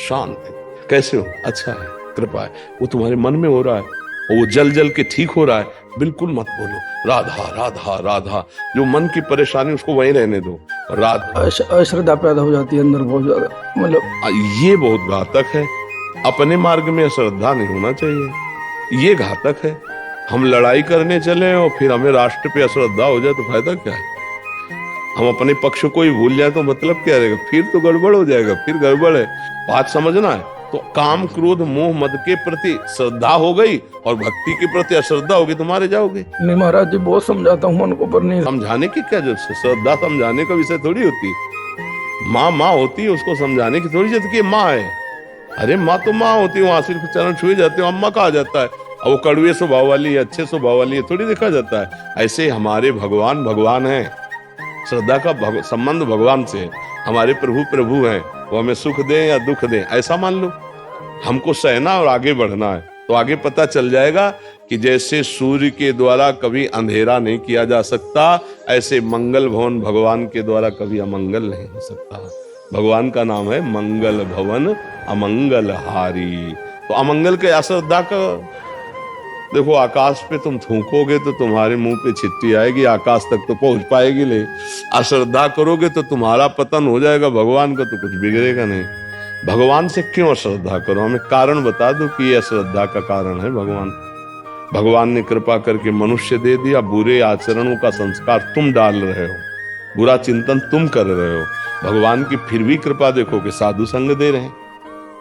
शांति, कैसे हो? अच्छा है, कृपा है, वो तुम्हारे मन में हो रहा है और वो जल जल के ठीक हो रहा है, बिल्कुल मत बोलो राधा राधा राधा। जो मन की परेशानी उसको वहीं रहने दो। राधा अश्रद्धा पैदा हो जाती है अंदर बहुत ज्यादा, मतलब ये बहुत घातक है। अपने मार्ग में अश्रद्धा नहीं होना चाहिए, ये घातक है। हम लड़ाई करने चले और फिर हमें राष्ट्र पे अश्रद्धा हो जाए तो फायदा क्या है? हम अपने पक्ष को ही भूल जाए तो मतलब क्या रहेगा? फिर तो गड़बड़ हो जाएगा, फिर गड़बड़ है। बात समझना है। तो काम क्रोध मोह मद के प्रति श्रद्धा हो गई और भक्ति के प्रति अश्रद्धा होगी, तुम्हारे जाओगे नहीं। महाराज जी बहुत समझाता हूँ मन को, पर नहीं। समझाने की क्या जरूरत है? श्रद्धा समझाने का विषय थोड़ी होती। माँ होती है, उसको समझाने की थोड़ी जरूरत है। माँ है, अरे माँ तो माँ होती है, वहां सिर्फ चरण छुए जाते हो, अम्मा कहा जाता है। और वो कड़वे स्वभाव वाली है, अच्छे स्वभाव वाली है, थोड़ी देखा जाता है। ऐसे हमारे भगवान भगवान है, श्रद्धा का संबंध भगवान से है। हमारे प्रभु प्रभु हैं, वो हमें सुख दे या दुख दे, ऐसा मान लो। हमको सहना और आगे बढ़ना है। तो आगे पता चल जाएगा कि जैसे सूर्य के द्वारा कभी अंधेरा नहीं किया जा सकता, ऐसे मंगल भवन भगवान के द्वारा कभी अमंगल नहीं हो सकता। भगवान का नाम है मंगल भवन अमंगल हारी। तो अमंगल के अश्रद्धा का देखो, आकाश पे तुम थूकोगे तो तुम्हारे मुंह पे छिट्टी आएगी, आकाश तक तो पहुंच पाएगी नहीं। अश्रद्धा करोगे तो तुम्हारा पतन हो जाएगा, भगवान का तो कुछ बिगड़ेगा नहीं। भगवान से क्यों अश्रद्धा करो? हमें कारण बता दो कि ये अश्रद्धा का कारण है भगवान। भगवान ने कृपा करके मनुष्य दे दिया, बुरे आचरणों का संस्कार तुम डाल रहे हो, बुरा चिंतन तुम कर रहे हो। भगवान की फिर भी कृपा देखो कि साधु संग दे रहे हैं,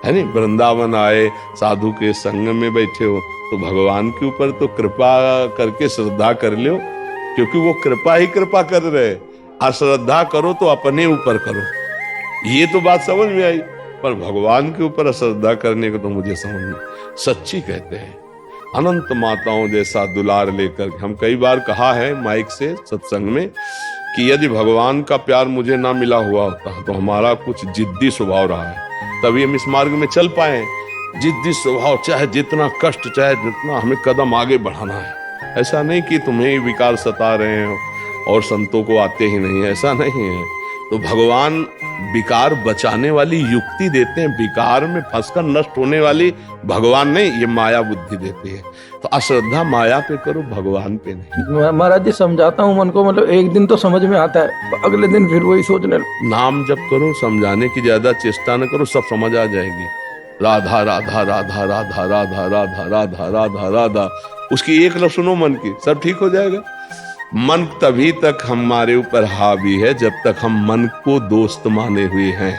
है नहीं? वृंदावन आए, साधु के संग में बैठे हो, तो भगवान के ऊपर तो कृपा करके श्रद्धा कर लो, क्योंकि वो कृपा ही कृपा कर रहे। अश्रद्धा करो तो अपने ऊपर करो, ये तो बात समझ में आई। पर भगवान के ऊपर अश्रद्धा करने को तो मुझे समझ में, सच्ची कहते हैं अनंत माताओं जैसा दुलार लेकर। हम कई बार कहा है माइक से सत्संग में कि यदि भगवान का प्यार मुझे ना मिला हुआ होता तो हमारा कुछ जिद्दी स्वभाव रहा है, तभी हम इस मार्ग में चल पाए। जिद्दी स्वभाव, चाहे जितना कष्ट, चाहे जितना हमें कदम आगे बढ़ाना है। ऐसा नहीं कि तुम्हें विकार सता रहे हो और संतों को आते ही नहीं, ऐसा नहीं है। तो भगवान विकार बचाने वाली युक्ति देते हैं, विकार में फंसकर नष्ट होने वाली भगवान नहीं, ये माया बुद्धि देती है। तो अश्रद्धा माया पे करो, भगवान पे नहीं। महाराज जी समझाता हूँ मन को, मतलब एक दिन तो समझ में आता है, अगले दिन फिर वही सोचने नाम जप करो, समझाने की ज्यादा चेष्टा न करो, सब समझ आ जाएगी। राधा राधा राधा राधा राधा राधा राधा राधा राधा, उसकी एक लफ्ज सुनो मन की, सब ठीक हो जाएगा। मन तभी तक हमारे ऊपर हावी है जब तक हम मन को दोस्त माने हुए हैं,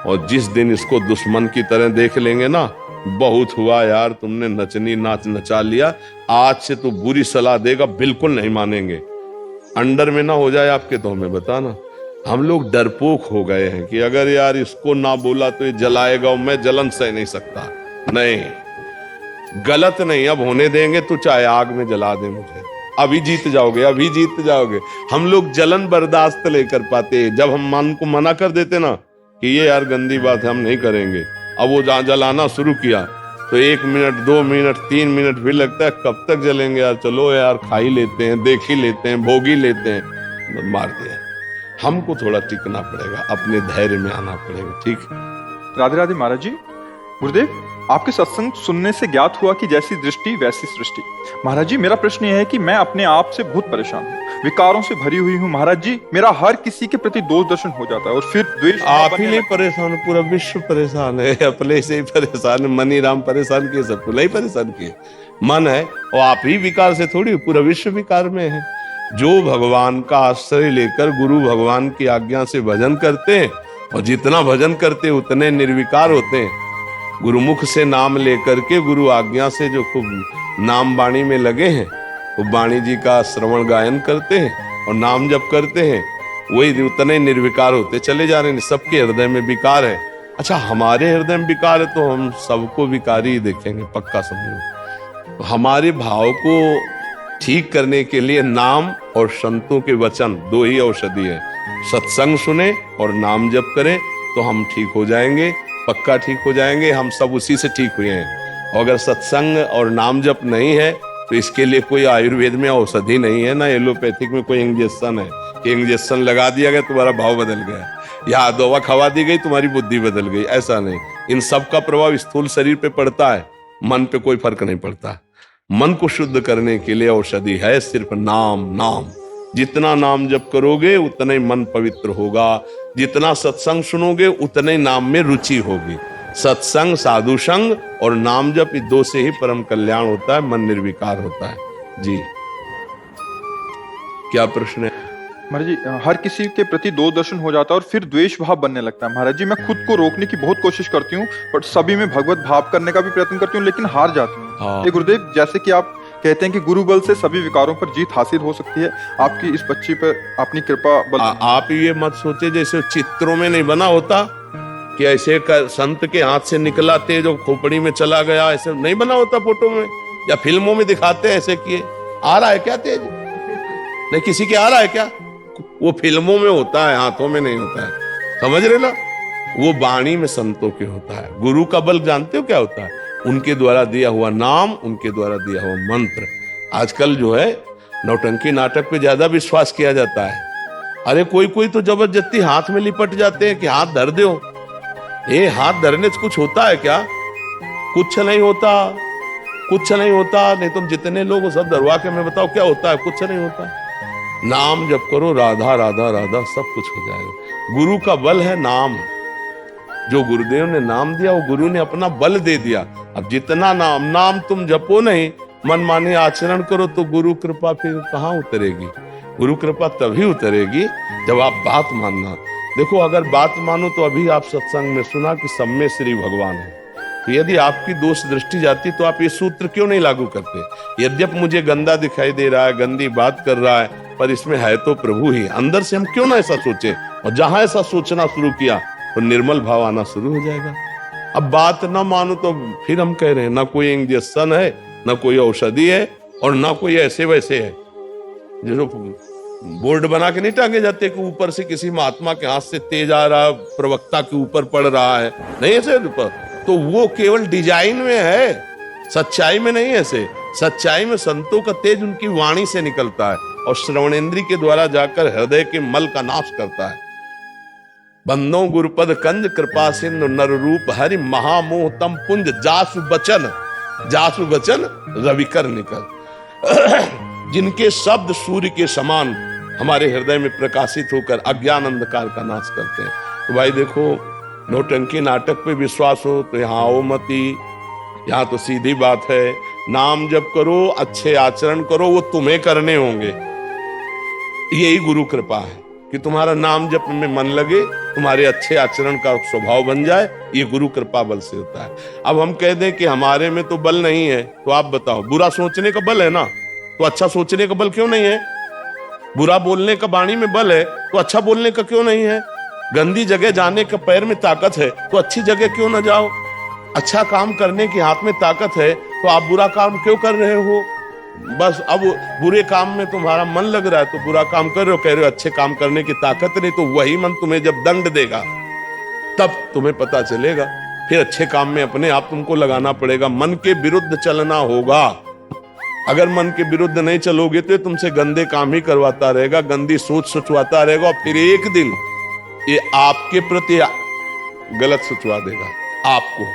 और जिस दिन इसको दुश्मन की तरह देख लेंगे ना, बहुत हुआ यार, तुमने नचनी नाच नचा लिया, आज से तो बुरी सलाह देगा, बिल्कुल नहीं मानेंगे। अंडर में ना हो जाए आपके तो हमें बताना। हम लोग डरपोक हो गए हैं कि अगर यार इसको ना बोला तो ये जलाएगा और मैं जलन सह नहीं सकता। नहीं, गलत नहीं, अब होने देंगे तो चाहे आग में जला दे मुझे, अभी जीत जाओगे, अभी जीत जाओगे। हम लोग जलन बर्दाश्त नहीं कर पाते। जब हम मन को मना कर देते ना कि ये यार गंदी बात है, हम नहीं करेंगे, अब वो जहाँ जलाना शुरू किया तो 1 मिनट 2 मिनट 3 मिनट भी लगता है, कब तक जलेंगे यार, चलो यार खा ही लेते हैं, देख ही लेते हैं, भोग ही लेते हैं, मार दिया। हमको थोड़ा टिकना पड़ेगा, अपने धैर्य में आना पड़ेगा। ठीक, राधे राधे महाराज जी। गुरुदेव, आपके सत्संग सुनने से ज्ञात हुआ कि जैसी दृष्टि वैसी सृष्टि। महाराज जी, मेरा प्रश्न यह है कि मैं अपने आप से बहुत परेशान हूँ, विकारों से भरी हुई हूँ महाराज जी। मेरा हर किसी के प्रति दोष दर्शन हो जाता है और फिर द्वेष। आप ही नहीं परेशान, पूरा विश्व परेशान है, अपने से ही परेशान है। मनी राम परेशान किए, सबको नहीं परेशान किए, मन है। और आप ही विकार से थोड़ी, पूरा विश्व विकार में है। जो भगवान का आश्रय लेकर गुरु भगवान की आज्ञा से भजन करते हैं, और जितना भजन करते उतने निर्विकार होते हैं। गुरुमुख से नाम लेकर के, गुरु आज्ञा से जो खूब नाम वाणी में लगे हैं, वो वाणी जी का श्रवण गायन करते हैं और नाम जप करते हैं, वही उतने निर्विकार होते चले जा रहे हैं। सबके हृदय में विकार है। अच्छा, हमारे हृदय में विकार है तो हम सबको विकारी ही देखेंगे, पक्का समझो। तो हमारे भाव को ठीक करने के लिए नाम और संतों के वचन, दो ही औषधि है। सत्संग सुने और नाम जप करें तो हम ठीक हो जाएंगे, पक्का ठीक हो जाएंगे। हम सब उसी से ठीक हुए हैं। और अगर सत्संग और नाम जप नहीं है तो इसके लिए कोई आयुर्वेद में औषधि नहीं है, ना एलोपैथिक में कोई इंजेक्शन है कि इंजेक्शन लगा दिया गया तुम्हारा भाव बदल गया, या दवा खवा दी गई तुम्हारी बुद्धि बदल गई। ऐसा नहीं, इन सब का प्रभाव स्थूल शरीर पे पड़ता है, मन पे कोई फर्क नहीं पड़ता। मन को शुद्ध करने के लिए औषधि है सिर्फ नाम। नाम जितना नाम जप करोगे उतना ही मन पवित्र होगा, जितना सत्संग सुनोगे उतने नाम में रुचि होगी। सत्संग, साधु संग और नाम जप, इस दो से ही परम कल्याण होता है, मन निर्विकार होता है। जी, क्या प्रश्न है महाराज जी? हर किसी के प्रति दो दर्शन हो जाता है और फिर द्वेष भाव बनने लगता है। महाराज जी, मैं खुद को रोकने की बहुत कोशिश करती हूँ, पर सभी में भगवत भाव करने का भी प्रयत्न करती हूँ, लेकिन हार जाती हूँ। हाँ। ये गुरुदेव, जैसे कि आप कहते हैं कि गुरु बल से सभी विकारों पर जीत हासिल हो सकती है, आपकी इस बच्ची पर अपनी कृपा बल। आप ये मत सोचे जैसे चित्रों में नहीं बना होता कि ऐसे संत के हाथ से निकला तेज जो खोपड़ी में चला गया, ऐसे नहीं बना होता फोटो में या फिल्मों में दिखाते हैं ऐसे किए। आ रहा है क्या तेज? नहीं, किसी के आ रहा है क्या? वो फिल्मों में होता है, हाथों में नहीं होता है, समझ रहे ना? वो वाणी में संतों के होता है। गुरु का बल जानते हो क्या होता है? उनके द्वारा दिया हुआ नाम, उनके द्वारा दिया हुआ मंत्र। आजकल जो है नौटंकी नाटक पे ज्यादा विश्वास किया जाता है। अरे कोई कोई तो जबरदस्ती हाथ में लिपट जाते हैं कि हाथ धर दो। ये हाथ धरने से कुछ होता है क्या? कुछ नहीं होता, कुछ नहीं होता। नहीं तुम जितने लोग सब धरवा के मैं बताओ क्या होता है? कुछ नहीं होता। नाम जप करो, राधा राधा राधा, सब कुछ हो जाएगा। गुरु का बल है नाम, जो गुरुदेव ने नाम दिया वो गुरु ने अपना बल दे दिया। अब जितना नाम तुम जपो नहीं, मनमानी आचरण करो तो गुरु कृपा फिर कहाँ उतरेगी? गुरु कृपा तभी उतरेगी जब आप बात मानना। देखो, अगर बात मानो तो अभी आप सत्संग में सुना कि सब में श्री भगवान है, तो यदि आपकी दोष दृष्टि जाती तो आप ये सूत्र क्यों नहीं लागू करते? यद्यप मुझे गंदा दिखाई दे रहा है, गंदी बात कर रहा है, पर इसमें है तो प्रभु ही। अंदर से हम क्यों ना ऐसा सोचे? और जहां ऐसा सोचना शुरू किया तो निर्मल भाव आना शुरू हो जाएगा। अब बात ना मानो तो फिर हम कह रहे हैं ना कोई इंजेक्शन है, ना कोई औषधि है, और ना कोई ऐसे वैसे है। जो बोर्ड बना के नहीं टांगे जाते कि ऊपर से किसी महात्मा के हाथ से तेज आ रहा, प्रवक्ता के ऊपर पड़ रहा है, नहीं ऐसे ऊपर, तो वो केवल डिजाइन में है, सच्चाई में नहीं। ऐसे सच्चाई में संतों का तेज उनकी वाणी से निकलता है और श्रवणेन्द्रिय के द्वारा जाकर हृदय के मल का नाश करता है। बंदों गुरुपद कंज कृपा सिंधु नर रूप हरि महामोह तम पुंज जासु बचन रविकर निकल। जिनके शब्द सूर्य के समान हमारे हृदय में प्रकाशित होकर अज्ञान अंधकार का नाश करते हैं। तो भाई देखो, नौटंकी नाटक पे विश्वास हो तो यहाँ आओ मती। यहाँ तो सीधी बात है, नाम जप करो, अच्छे आचरण करो, वो तुम्हें करने होंगे। यही गुरु कृपा है कि तुम्हारा नाम जप में मन लगे, तुम्हारे अच्छे आचरण का स्वभाव बन जाए। ये गुरु कृपा बल से होता है। अब हम कह दें कि हमारे में तो बल नहीं है, तो आप बताओ, बुरा सोचने का बल है ना, तो अच्छा सोचने का बल क्यों नहीं है? बुरा बोलने का वाणी में बल है, तो अच्छा बोलने का क्यों नहीं है? गंदी जगह जाने का पैर में ताकत है, तो अच्छी जगह क्यों ना जाओ? अच्छा काम करने की हाथ में ताकत है, तो आप बुरा काम क्यों कर रहे हो? बस अब बुरे काम में तुम्हारा मन लग रहा है तो बुरा काम कर रहे हो, कह रहे हो अच्छे काम करने की ताकत नहीं। तो वही मन तुम्हें जब दंड देगा तब तुम्हें पता चलेगा। फिर अच्छे काम में अपने आप तुमको लगाना पड़ेगा, मन के विरुद्ध चलना होगा। अगर मन के विरुद्ध नहीं चलोगे तो तुमसे गंदे काम ही करवाता रहेगा, गंदी सोच सोचवाता रहेगा, और फिर एक दिन ये आपके प्रति गलत सोचवा देगा। आपको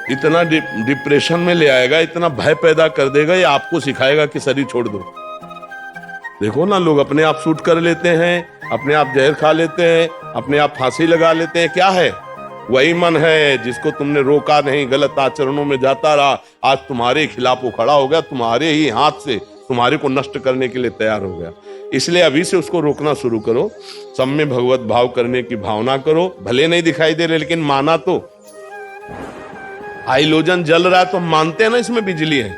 इतना डिप्रेशन में ले आएगा, इतना भय पैदा कर देगा, ये आपको सिखाएगा कि शरीर छोड़ दो। देखो ना, लोग अपने आप शूट कर लेते हैं, अपने आप जहर खा लेते हैं, अपने आप फांसी लगा लेते हैं। क्या है? वही मन है जिसको तुमने रोका नहीं, गलत आचरणों में जाता रहा, आज तुम्हारे खिलाफ वो खड़ा हो गया, तुम्हारे ही हाथ से तुम्हारे को नष्ट करने के लिए तैयार हो गया। इसलिए अभी से उसको रोकना शुरू करो, सब में भगवत भाव करने की भावना करो। भले नहीं दिखाई दे रहे, लेकिन माना तो। हाइलोजन जल रहा है तो हम मानते हैं ना इसमें बिजली है,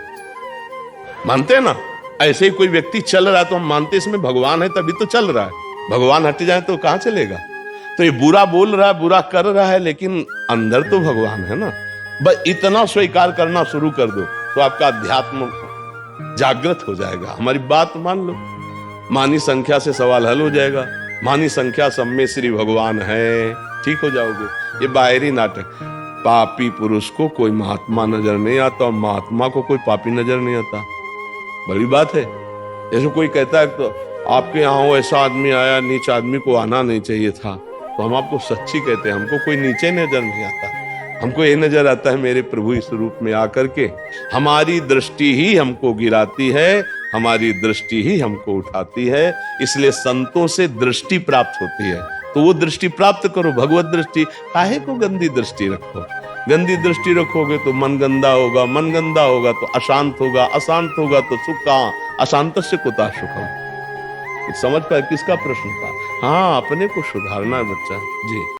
मानते हैं ना। ऐसे ही कोई व्यक्ति चल रहा है तो हम मानते हैं इसमें भगवान है, तभी तो चल रहा है। भगवान हट जाए तो कहां चलेगा? तो ये बुरा बोल रहा है, बुरा कर रहा है, लेकिन अंदर तो भगवान है ना। बस इतना स्वीकार करना शुरू कर दो तो आपका अध्यात्म जागृत हो जाएगा। हमारी बात मान लो, मानी संख्या से सवाल हल हो जाएगा। मानी संख्या सब में श्री भगवान है, ठीक हो जाओगे। ये बाहरी नाटक। पापी पुरुष को कोई महात्मा नजर नहीं आता और महात्मा को कोई पापी नजर नहीं आता। बड़ी बात है। जैसे कोई कहता है तो आपके यहाँ वो ऐसा आदमी आया, नीच आदमी को आना नहीं चाहिए था, तो हम आपको सच्ची कहते हैं, हमको कोई नीचे नजर नहीं आता। हमको ये नजर आता है मेरे प्रभु इस रूप में आकर के हमारी दृष्टि ही हमको गिराती है, हमारी दृष्टि ही हमको उठाती है। इसलिए संतों से दृष्टि प्राप्त होती है, तो वो दृष्टि प्राप्त करो, भगवत दृष्टि। काहे को गंदी दृष्टि रखो? गंदी दृष्टि रखोगे तो मन गंदा होगा, मन गंदा होगा तो अशांत होगा, अशांत होगा तो सुख कहाँ? अशांत से कुता सुखम। समझ पाए किसका प्रश्न था? हाँ, अपने को सुधारना है बच्चा जी।